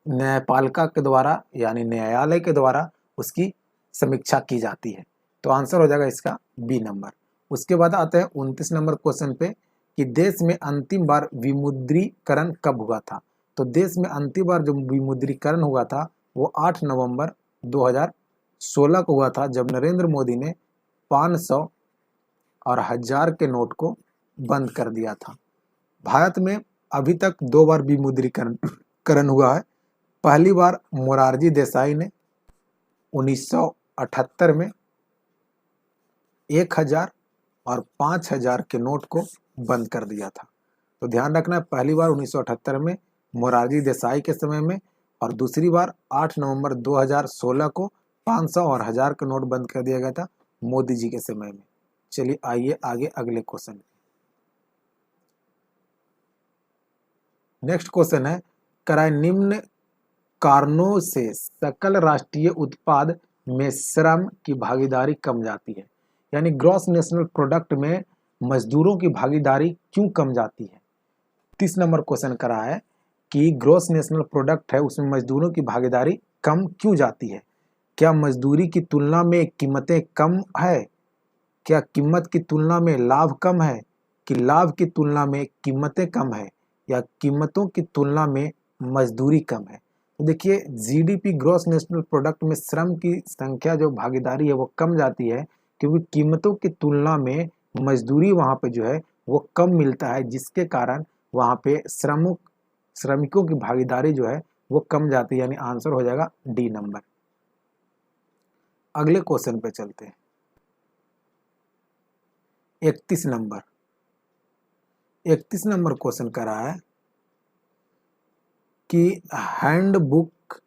न्यायपालिका के द्वारा यानी न्यायालय के द्वारा उसकी समीक्षा की जाती है। तो आंसर हो जाएगा इसका बी नंबर। उसके बाद आते हैं 29 नंबर क्वेश्चन पे कि देश में अंतिम बार विमुद्रीकरण कब हुआ था। तो देश में अंतिम बार जो विमुद्रीकरण हुआ था वो 8 नवंबर 2016 को हुआ था, जब नरेंद्र मोदी ने 500 और 1000 के नोट को बंद कर दिया था। भारत में अभी तक 2 बार विमुद्रीकरण हुआ है। पहली बार मोरारजी देसाई ने 1978 में 1000 और 5000 के नोट को बंद कर दिया था। तो ध्यान रखना है, पहली बार 1978 में मोरारजी देसाई के समय में, और दूसरी बार 8 नवंबर 2016 को 500 और 1000 के नोट बंद कर दिया गया था मोदी जी के समय में। चलिए आइए आगे अगले क्वेश्चन। नेक्स्ट क्वेश्चन है कराए निम्न कारणों से सकल राष्ट्रीय उत्पाद में श्रम की भागीदारी कम जाती है, यानी ग्रॉस नेशनल प्रोडक्ट में मजदूरों की भागीदारी क्यों कम जाती है। 30 नंबर क्वेश्चन करा है कि ग्रॉस नेशनल प्रोडक्ट है उसमें मजदूरों की भागीदारी कम क्यों जाती है। क्या मजदूरी की तुलना में कीमतें कम है, क्या कीमत की तुलना में लाभ कम है, कि लाभ की तुलना में कीमतें कम है, या कीमतों की तुलना में मजदूरी कम है। तो देखिए जीडीपी ग्रॉस नेशनल प्रोडक्ट में श्रम की संख्या जो भागीदारी है वो कम जाती है, क्योंकि कीमतों की तुलना में मजदूरी वहाँ पे जो है वो कम मिलता है, जिसके कारण वहाँ पे श्रमिकों की भागीदारी जो है वो कम जाती है, यानी आंसर हो जाएगा डी नंबर। अगले क्वेश्चन पे चलते हैं। 31 नंबर क्वेश्चन कर रहा है कि हैंडबुक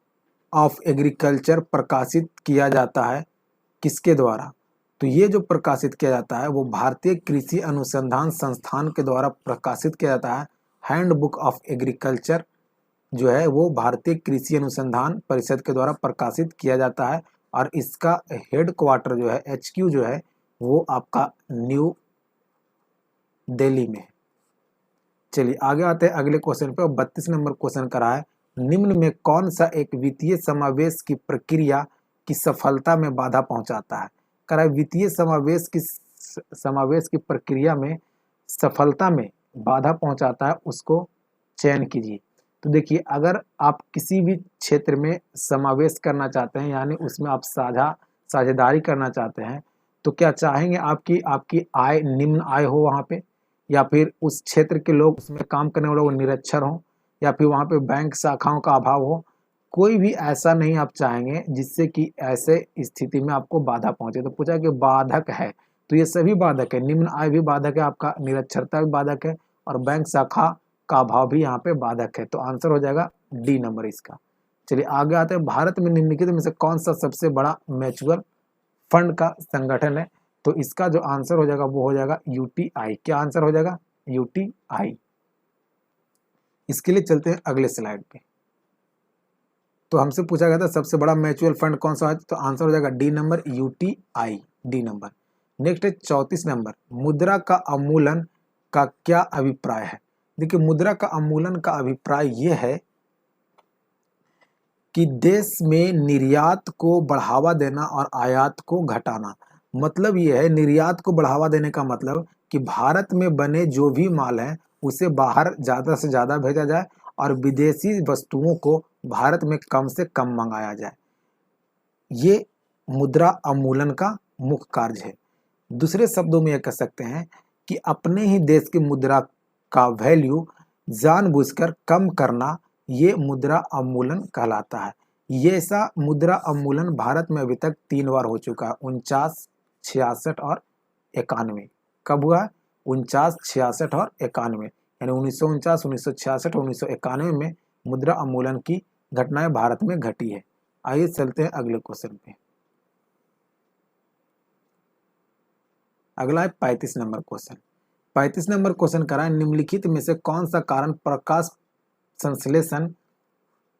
ऑफ एग्रीकल्चर प्रकाशित किया जाता है किसके द्वारा। तो ये जो प्रकाशित किया जाता है वो भारतीय कृषि अनुसंधान संस्थान के द्वारा प्रकाशित किया जाता है। हैंडबुक ऑफ एग्रीकल्चर जो है वो भारतीय कृषि अनुसंधान परिषद के द्वारा प्रकाशित किया जाता है, और इसका हेड क्वार्टर जो है HQ जो है वो आपका न्यू दिल्ली में। चलिए आगे आते हैं अगले क्वेश्चन पे। 32 नंबर क्वेश्चन करा है निम्न में कौन सा एक वित्तीय समावेश की प्रक्रिया की सफलता में बाधा पहुंचाता है? कह रहा है वित्तीय समावेश की प्रक्रिया में सफलता में बाधा पहुंचाता है, उसको चयन कीजिए। तो देखिए, अगर आप किसी भी क्षेत्र में समावेश करना चाहते हैं, यानी उसमें आप साझेदारी करना चाहते हैं, तो क्या चाहेंगे आपकी आपकी आय निम्न आय हो वहाँ पे, या फिर उस क्षेत्र के लोग, उसमें काम करने वाले वो निरक्षर हों, या फिर वहाँ पे बैंक शाखाओं का अभाव हो? कोई भी ऐसा नहीं आप चाहेंगे जिससे कि ऐसे स्थिति में आपको बाधा पहुंचे। तो पूछा कि बाधक है, तो ये सभी बाधक है, निम्न आय भी बाधक है आपका, निरक्षरता भी बाधक है, और बैंक शाखा का अभाव भी यहाँ पे बाधक है। तो आंसर हो जाएगा डी नंबर इसका। चलिए आगे आते हैं, भारत में निम्नलिखित में से कौन सा सबसे बड़ा म्यूचुअल फंड का संगठन है? तो इसका जो आंसर हो जाएगा वो हो जाएगा यूटीआई। क्या आंसर हो जाएगा? यूटीआई। इसके लिए चलते हैं अगले स्लाइड पे। तो हमसे पूछा गया था सबसे बड़ा म्यूचुअल फंड कौन सा है, तो आंसर हो जाएगा D number, UTI, D number. Next है 34 नंबर, मुद्रा का अवमूलन का क्या अभिप्राय है? देखिए, मुद्रा का अवमूलन का अभिप्राय यह है कि देश में निर्यात को बढ़ावा देना और आयात को घटाना। मतलब यह है, निर्यात को बढ़ावा देने का मतलब कि भारत में बने जो भी माल है उसे बाहर ज़्यादा से ज़्यादा भेजा जाए और विदेशी वस्तुओं को भारत में कम से कम मंगाया जाए। ये मुद्रा अवमूलन का मुख्य कार्य है। दूसरे शब्दों में यह कह सकते हैं कि अपने ही देश की मुद्रा का वैल्यू जानबूझकर कम करना, ये मुद्रा अवमूलन कहलाता है। ये ऐसा मुद्रा अवमूलन भारत में अभी तक 3 बार हो चुका है, 49, 66 और 91। कब हुआ? 49, 66 और 91, यानी 1949, 1966 और 1991 में मुद्रा अवमूलन की घटनाएं भारत में घटी है। आइए चलते हैं अगले क्वेश्चन पे। अगला है 35 नंबर क्वेश्चन। 35 नंबर क्वेश्चन करा है, निम्नलिखित में से कौन सा कारण प्रकाश संश्लेषण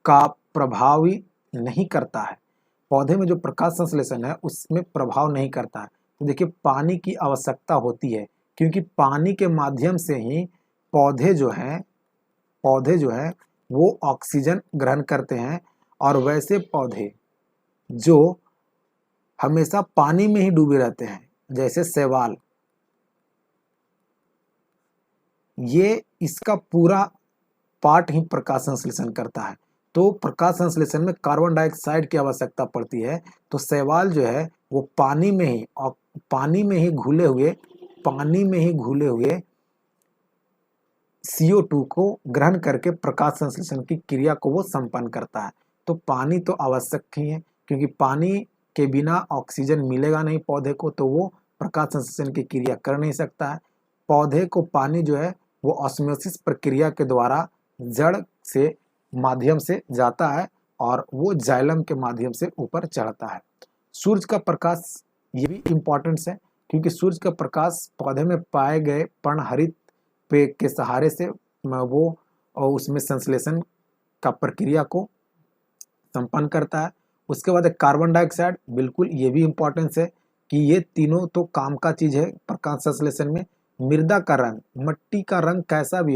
का प्रभावी नहीं करता है? पौधे में जो प्रकाश संश्लेषण है उसमें प्रभाव नहीं करता है। तो देखिए, पानी की आवश्यकता होती है, क्योंकि पानी के माध्यम से ही पौधे जो हैं वो ऑक्सीजन ग्रहण करते हैं, और वैसे पौधे जो हमेशा पानी में ही डूबे रहते हैं, जैसे शैवाल, ये इसका पूरा पार्ट ही प्रकाश संश्लेषण करता है। तो प्रकाश संश्लेषण में कार्बन डाइऑक्साइड की आवश्यकता पड़ती है। तो शैवाल जो है वो पानी में ही घुले हुए CO2 को ग्रहण करके प्रकाश संश्लेषण की क्रिया को वो संपन्न करता है। तो पानी तो आवश्यक ही है, क्योंकि पानी के बिना ऑक्सीजन मिलेगा नहीं पौधे को, तो वो प्रकाश संश्लेषण की क्रिया कर नहीं सकता है। पौधे को पानी जो है वो ऑस्मोसिस प्रक्रिया के द्वारा जड़ से माध्यम से जाता है, और वो जाइलम के माध्यम से ऊपर चढ़ता है। सूर्य का प्रकाश ये भी इम्पोर्टेंट है, क्योंकि सूर्य का प्रकाश पौधे में पाए गए पर्णहरित पे के सहारे से वो उसमें संश्लेषण का प्रक्रिया को संपन्न करता है। उसके बाद कार्बन डाइऑक्साइड, बिल्कुल ये भी इम्पोर्टेंस है कि ये तीनों तो काम का चीज़ है प्रकाश संश्लेषण में। मृदा का रंग, मिट्टी का रंग कैसा भी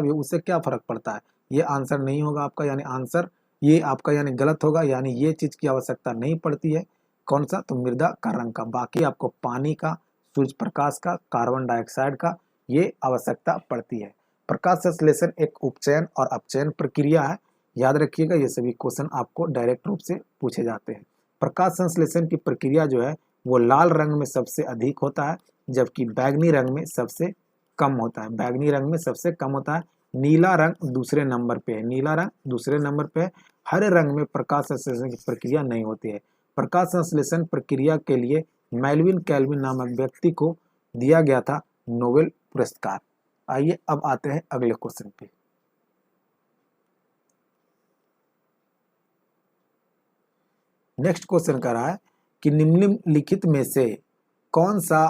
हो, उससे क्या फर्क पड़ता है? ये आंसर नहीं होगा आपका, यानी आंसर ये आपका यानी गलत होगा, यानी ये चीज़ की आवश्यकता नहीं पड़ती है। कौन सा? तो मृदा का रंग का। बाकी आपको पानी का, सूर्य प्रकाश का, कार्बन डाइऑक्साइड का ये आवश्यकता पड़ती है। प्रकाश संश्लेषण एक उपचयन और अपचयन प्रक्रिया है। याद रखिएगा, ये सभी क्वेश्चन आपको डायरेक्ट रूप से पूछे जाते हैं। प्रकाश संश्लेषण की प्रक्रिया जो है वो लाल रंग में सबसे अधिक होता है, जबकि बैगनी रंग में सबसे कम होता है। नीला रंग दूसरे नंबर पे है। हरे रंग में प्रकाश संश्लेषण की प्रक्रिया नहीं होती है। प्रकाश संश्लेषण प्रक्रिया के लिए मेल्विन कैल्विन नामक व्यक्ति को दिया गया था नोबेल पुरस्कार। आइए अब आते हैं अगले क्वेश्चन पे। नेक्स्ट क्वेश्चन कर रहा है कि निम्नलिखित में से कौन सा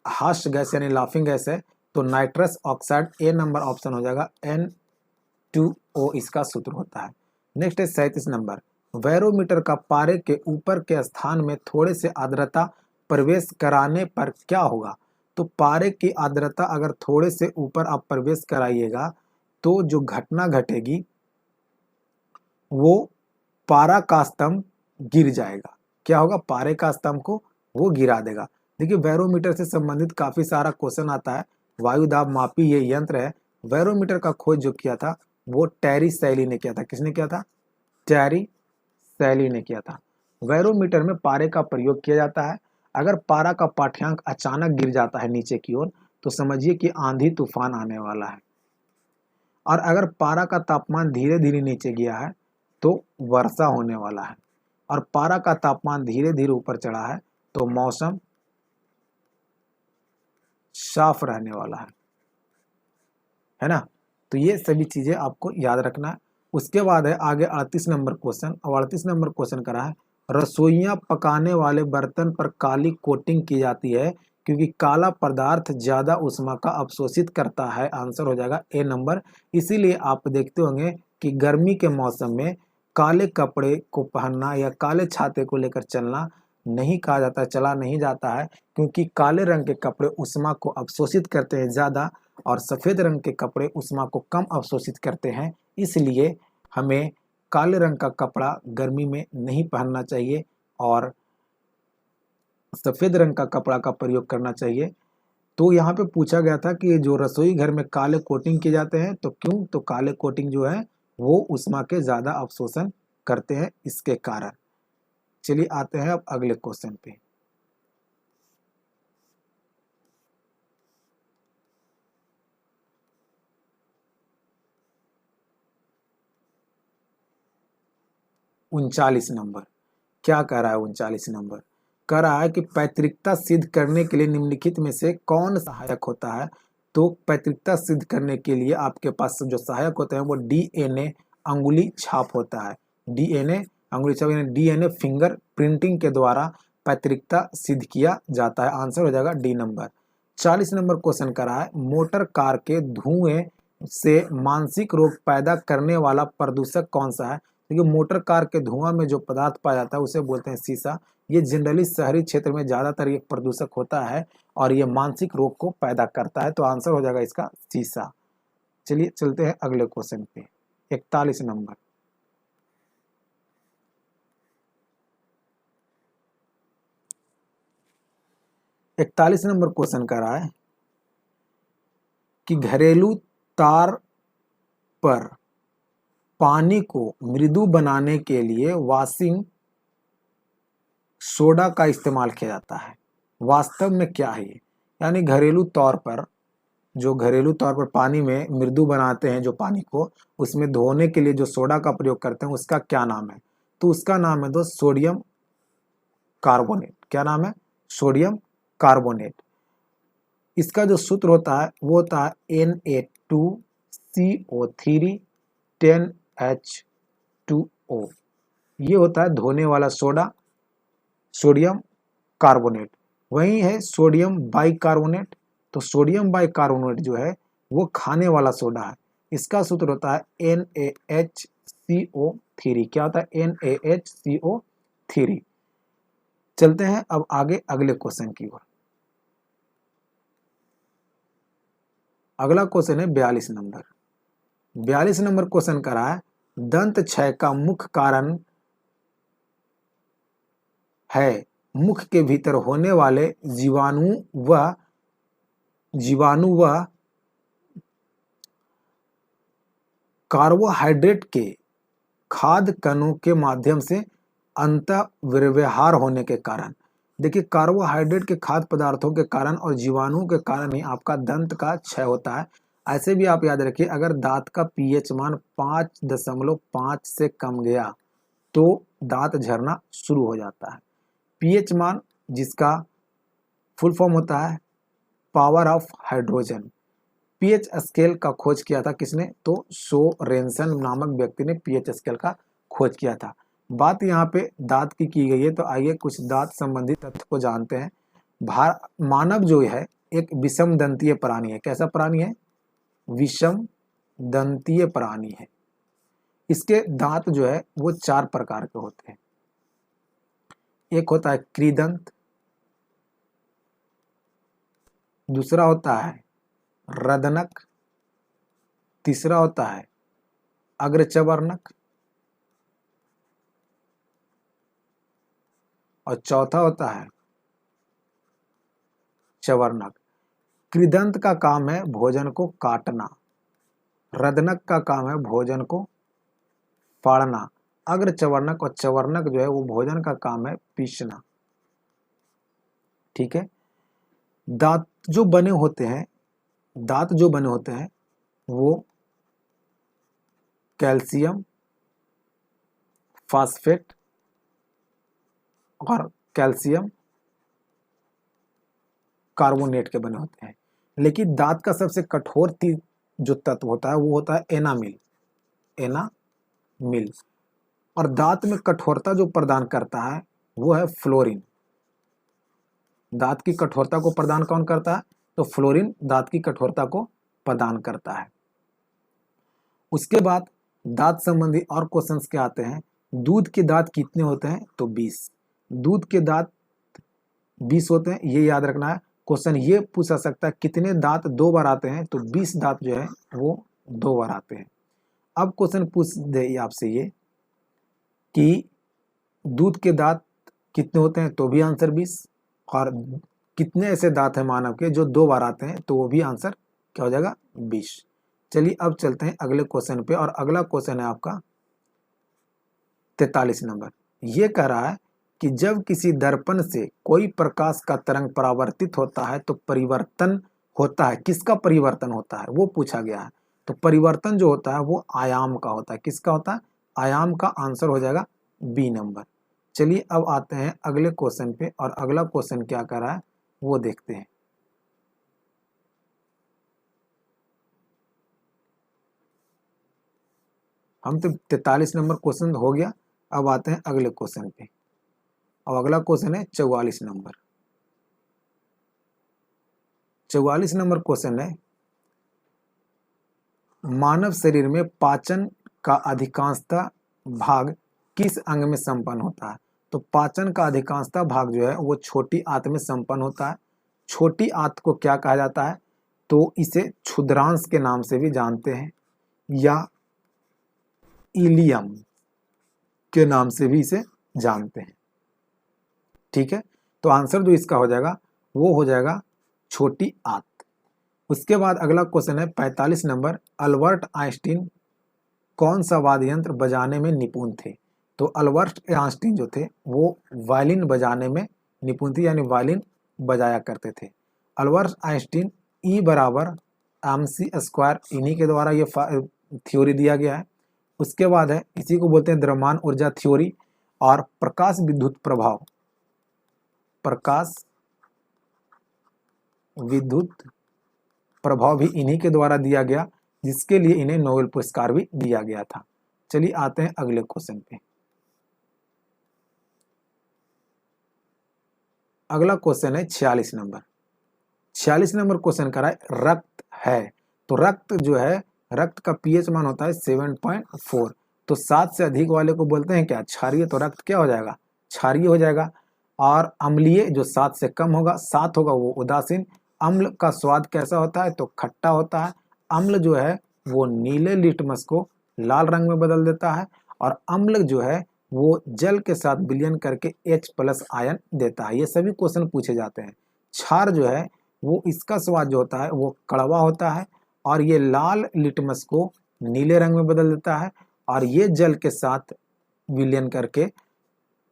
हास्य गैस यानी लाफिंग गैस है? तो नाइट्रस ऑक्साइड, ए नंबर ऑप्शन हो जाएगा, N2O इसका सूत्र होता है। नेक्स्ट है 37 नंबर, बैरोमीटर का पारे के ऊपर के स्थान में थोड़े से आर्द्रता प्रवेश कराने पर क्या होगा? तो पारे की आर्द्रता अगर थोड़े से ऊपर आप प्रवेश कराइएगा तो जो घटना घटेगी वो पारा का स्तंभ गिर जाएगा। क्या होगा? पारे का स्तंभ को वो गिरा देगा। देखिए बैरोमीटर से संबंधित काफी सारा क्वेश्चन आता है। वायु दाब मापी ये यंत्र है। बैरोमीटर का खोज जो किया था वो टैरी सैली ने किया था। किसने किया था? टैरी सैली ने किया था। बैरोमीटर में पारे का प्रयोग किया जाता है। अगर पारा का पाठ्यांक अचानक गिर जाता है नीचे की ओर तो समझिए कि आंधी तूफान आने वाला है। और अगर पारा का तापमान धीरे धीरे नीचे गया है तो वर्षा होने वाला है। और पारा का तापमान धीरे धीरे ऊपर चढ़ा है तो मौसम साफ रहने वाला है ना। तो ये सभी चीजें आपको याद रखना है। उसके बाद है आगे 38 नंबर क्वेश्चन। और 38 नंबर क्वेश्चन करा है रसोइयां पकाने वाले बर्तन पर काली कोटिंग की जाती है क्योंकि काला पदार्थ ज्यादा ऊष्मा का अवशोषित करता है। आंसर हो जाएगा ए नंबर। इसीलिए आप देखते होंगे कि गर्मी के मौसम में काले कपड़े को पहनना या काले छाते को लेकर चलना नहीं कहा जाता, चला नहीं जाता है, क्योंकि काले रंग के कपड़े ऊष्मा को अवशोषित करते हैं ज़्यादा और सफ़ेद रंग के कपड़े ऊष्मा को कम अवशोषित करते हैं। इसलिए हमें काले रंग का कपड़ा गर्मी में नहीं पहनना चाहिए और सफ़ेद रंग का कपड़ा का प्रयोग करना चाहिए। तो यहाँ पे पूछा गया था कि जो रसोई घर में काले कोटिंग किए जाते हैं तो क्यों? तो काले कोटिंग जो है वो ऊष्मा के ज़्यादा अवशोषण करते हैं इसके कारण। चलिए आते हैं अब अगले क्वेश्चन पे। उनचालीस नंबर क्या कह रहा है? 39 नंबर कह रहा है कि पैतृकता सिद्ध करने के लिए निम्नलिखित में से कौन सहायक होता है? तो पैतृकता सिद्ध करने के लिए आपके पास जो सहायक होते हैं वो डीएनए अंगुली छाप होता है। डीएनए अंगुली छाप यानी डीएनए फिंगर प्रिंटिंग के द्वारा पैतृकता सिद्ध किया जाता है। आंसर हो जाएगा डी नंबर। 40 नंबर क्वेश्चन कर रहा है मोटर कार के धुएं से मानसिक रोग पैदा करने वाला प्रदूषक कौन सा है? क्योंकि मोटर कार के धुआं में जो पदार्थ पाया जाता है उसे बोलते हैं सीसा। ये जनरली शहरी क्षेत्र में ज़्यादातर ये प्रदूषक होता है और ये मानसिक रोग को पैदा करता है। तो आंसर हो जाएगा इसका सीसा। चलिए चलते हैं अगले क्वेश्चन पे। 41 नंबर 41 नंबर क्वेश्चन कर रहा है कि घरेलू तार पर पानी को मृदु बनाने के लिए वॉशिंग सोडा का इस्तेमाल किया जाता है। वास्तव में क्या है ये? यानी घरेलू तौर पर पानी में मृदु बनाते हैं जो पानी को, उसमें धोने के लिए जो सोडा का प्रयोग करते हैं उसका क्या नाम है? तो उसका नाम है दोस्त सोडियम कार्बोनेट। क्या नाम है? Sodium carbonate. इसका जो सूत्र होता है वो होता है Na2CO3 10H2O। ये होता है धोने वाला सोडा सोडियम कार्बोनेट। वही है सोडियम बाइकार्बोनेट। तो सोडियम बाइकार्बोनेट जो है वो खाने वाला सोडा है। इसका सूत्र होता है NaHCO3। क्या होता है? NaHCO3। चलते हैं अब आगे अगले क्वेश्चन की ओर। अगला क्वेश्चन है 42 नंबर। 42 नंबर क्वेश्चन कर रहा है दंत क्षय का मुख्य कारण है मुख के भीतर होने वाले जीवाणु व कार्बोहाइड्रेट के खाद्य कणों के माध्यम से अंतर्व्यवहार होने के कारण। देखिए कार्बोहाइड्रेट के खाद्य पदार्थों के कारण और जीवाणुओं के कारण ही आपका दंत का क्षय होता है। ऐसे भी आप याद रखिए अगर दांत का पीएच मान 5.5 से कम गया तो दांत झरना शुरू हो जाता है। पीएच मान जिसका फुल फॉर्म होता है power of hydrogen. PH scale का खोज किया था किसने? तो सोरेनसन नामक व्यक्ति ने पीएच स्केल का खोज किया था। बात यहाँ पे दांत की गई है तो आइए कुछ दांत संबंधी तथ्य को जानते हैं। मानव जो है एक विषम दंतीय प्राणी है। कैसा प्राणी है? विषम दंतीय प्राणी है। इसके दांत जो है वो 4 प्रकार के होते हैं। एक होता है कृदंत, दूसरा होता है रदनक, तीसरा होता है अग्रचवर्णक और चौथा होता है चवर्णक। कृदंत का काम है भोजन को काटना, रदनक का काम है भोजन को फाड़ना, अग्र चवर्णक और चवर्णक जो है वो भोजन का काम है पीसना। ठीक है। दांत जो बने होते हैं, दांत जो बने होते हैं वो कैल्शियम फास्फेट और कैल्शियम कार्बोनेट के बने होते हैं। लेकिन दांत का सबसे कठोर जो तत्व होता है वो होता है एनामिल, एनामिल। और दांत में कठोरता जो प्रदान करता है वो है फ्लोरीन। दांत की कठोरता को प्रदान कौन करता है? तो फ्लोरीन दांत की कठोरता को प्रदान करता है। उसके बाद दांत संबंधी और क्वेश्चंस क्या आते हैं? दूध के दांत कितने होते हैं? तो 20। दूध के दांत 20 होते हैं, ये याद रखना है। क्वेश्चन ये पूछा सकता है कितने दांत 2 बार आते हैं? तो 20 दांत जो है वो 2 बार आते हैं। अब क्वेश्चन पूछ दे आपसे ये कि दूध के दांत कितने होते हैं? तो भी आंसर 20। और कितने ऐसे दांत हैं मानव के जो 2 बार आते हैं? तो वो भी आंसर क्या हो जाएगा? 20। चलिए अब चलते हैं अगले क्वेश्चन पे, और अगला क्वेश्चन है आपका 43 नंबर। ये कह रहा है कि जब किसी दर्पण से कोई प्रकाश का तरंग परावर्तित होता है तो परिवर्तन होता है, किसका परिवर्तन होता है वो पूछा गया है। तो परिवर्तन जो होता है वो आयाम का होता है। किसका होता है? आयाम का। आंसर हो जाएगा बी नंबर। चलिए अब आते हैं अगले क्वेश्चन पे, और अगला क्वेश्चन क्या कर रहा है वो देखते हैं। हम तो 43 नंबर क्वेश्चन हो गया। अब आते हैं अगले क्वेश्चन पे, और अगला क्वेश्चन है 44 नंबर। 44 नंबर क्वेश्चन है, मानव शरीर में पाचन का अधिकांशतः भाग किस अंग में संपन्न होता है? तो पाचन का अधिकांशतः भाग जो है वो छोटी आंत में संपन्न होता है। छोटी आंत को क्या कहा जाता है? तो इसे क्षुद्रांश के नाम से भी जानते हैं, या इलियम के नाम से भी इसे जानते हैं। ठीक है। तो आंसर जो इसका हो जाएगा वो हो जाएगा छोटी आंत। उसके बाद अगला क्वेश्चन है 45 नंबर। अल्बर्ट आइंस्टीन कौन सा वाद्य यंत्र बजाने में निपुण थे? तो अल्बर्ट आइंस्टीन जो थे वो वायलिन बजाने में निपुण थे, यानी वायलिन बजाया करते थे। अल्बर्ट आइंस्टीन E बराबर mc², इन्हीं के द्वारा ये थ्योरी दिया गया है। उसके बाद है, इसी को बोलते हैं द्रव्यमान ऊर्जा थ्योरी। और प्रकाश विद्युत प्रभाव, प्रकाश विद्युत प्रभाव भी इन्हीं के द्वारा दिया गया, जिसके लिए इन्हें नोबेल पुरस्कार भी दिया गया था। चलिए आते हैं अगले क्वेश्चन पे। अगला क्वेश्चन है 46 नंबर। 46 नंबर क्वेश्चन कर रहा है रक्त है। तो रक्त जो है, रक्त का पीएच मान होता है 7.4। तो 7 से अधिक वाले को बोलते हैं क्या? क्षारीय। तो रक्त क्या हो जाएगा? क्षारीय हो जाएगा। और अम्लीय जो 7 से कम होगा, 7 होगा, वो उदासीन। अम्ल का स्वाद कैसा होता है? तो खट्टा होता है। अम्ल जो है वो नीले लिटमस को लाल रंग में बदल देता है। और अम्ल जो है वो जल के साथ विलयन करके H+ आयन देता है। ये सभी क्वेश्चन पूछे जाते हैं। क्षार जो है वो, इसका स्वाद जो होता है वो कड़वा होता है, और ये लाल लिटमस को नीले रंग में बदल देता है, और ये जल के साथ विलयन करके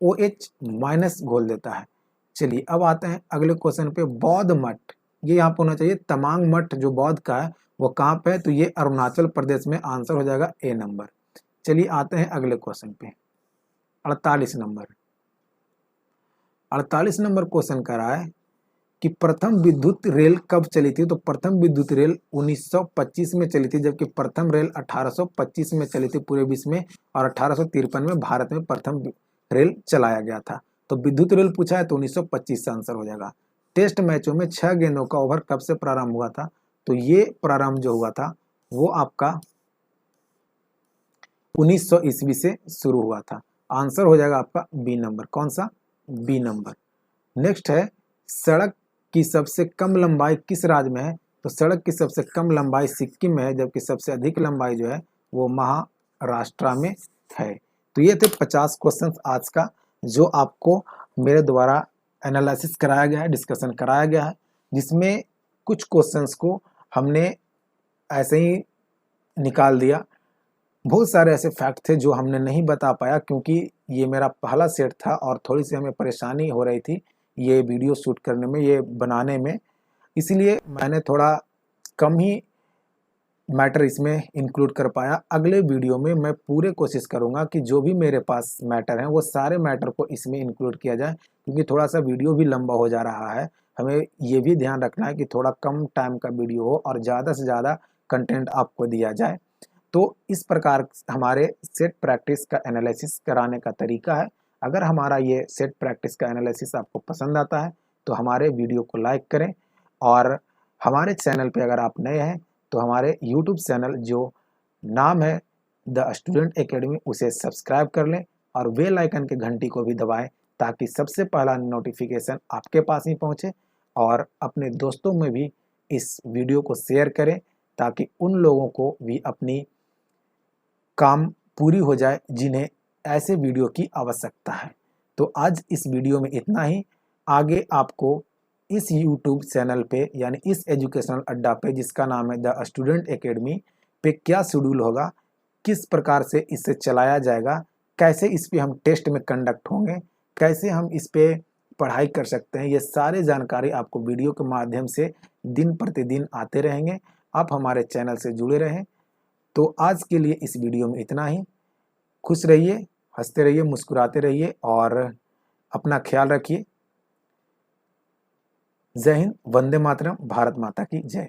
OH- घोल देता है। चलिए अब आते हैं अगले क्वेश्चन पे। बौद्ध मठ, ये यहाँ पे होना चाहिए तमांग मठ जो बौद्ध का है वो कहाँ पे है? तो ये अरुणाचल प्रदेश में। आंसर हो जाएगा A नंबर। चलिए आते हैं अगले क्वेश्चन पे, 48 नंबर। 48 नंबर क्वेश्चन कर रहा है कि प्रथम विद्युत रेल कब चली थी? तो प्रथम विद्युत रेल 1925 में चली थी, जबकि प्रथम रेल 1825 में चली थी पूरे विश्व में, और 1853 में भारत में प्रथम रेल चलाया गया था। तो विद्युत रेल पूछा है तो 1925 से आंसर हो जाएगा। टेस्ट मैचों में 6 गेंदों का ओवर कब से प्रारंभ हुआ था? तो ये प्रारंभ जो हुआ था वो आपका 1900 ईस्वी से शुरू हुआ था। आंसर हो जाएगा आपका बी नंबर। कौन सा? B number. नेक्स्ट है, सड़क की सबसे कम लंबाई किस राज्य में है? तो सड़क की सबसे कम लंबाई सिक्किम में है, जबकि सबसे अधिक लंबाई जो है वो महाराष्ट्र में है। तो ये थे 50 क्वेश्चन आज का, जो आपको मेरे द्वारा एनालिसिस कराया गया है, डिस्कशन कराया गया है, जिसमें कुछ क्वेश्चंस को हमने ऐसे ही निकाल दिया। बहुत सारे ऐसे फैक्ट थे जो हमने नहीं बता पाया, क्योंकि ये मेरा पहला सेट था और थोड़ी सी हमें परेशानी हो रही थी ये वीडियो शूट करने में, ये बनाने में, इसलिए मैंने थोड़ा कम ही मैटर इसमें इंक्लूड कर पाया। अगले वीडियो में मैं पूरे कोशिश करूंगा कि जो भी मेरे पास मैटर हैं वो सारे मैटर को इसमें इंक्लूड किया जाए, क्योंकि थोड़ा सा वीडियो भी लंबा हो जा रहा है। हमें ये भी ध्यान रखना है कि थोड़ा कम टाइम का वीडियो हो और ज़्यादा से ज़्यादा कंटेंट आपको दिया जाए। तो इस प्रकार हमारे सेट प्रैक्टिस का एनालिसिस कराने का तरीका है। अगर हमारा ये सेट प्रैक्टिस का एनालिसिस आपको पसंद आता है तो हमारे वीडियो को लाइक करें, और हमारे चैनल पे अगर आप नए हैं तो हमारे यूट्यूब चैनल जो नाम है द स्टूडेंट एकेडमी उसे सब्सक्राइब कर लें और बेल आइकन के घंटी को भी दबाएं, ताकि सबसे पहला नोटिफिकेशन आपके पास ही पहुंचे। और अपने दोस्तों में भी इस वीडियो को शेयर करें, ताकि उन लोगों को भी अपनी काम पूरी हो जाए जिन्हें ऐसे वीडियो की आवश्यकता है। तो आज इस वीडियो में इतना ही। आगे आपको इस YouTube चैनल पे, यानी इस एजुकेशनल अड्डा पे जिसका नाम है द स्टूडेंट एकेडमी पे, क्या शेड्यूल होगा, किस प्रकार से इसे चलाया जाएगा, कैसे इस पे हम टेस्ट में कंडक्ट होंगे, कैसे हम इस पे पढ़ाई कर सकते हैं, ये सारी जानकारी आपको वीडियो के माध्यम से दिन प्रतिदिन आते रहेंगे। आप हमारे चैनल से जुड़े रहें। तो आज के लिए इस वीडियो में इतना ही। खुश रहिए, हंसते रहिए, मुस्कुराते रहिए और अपना ख्याल रखिए। जय हिंद, वंदे मातरम, भारत माता की जय।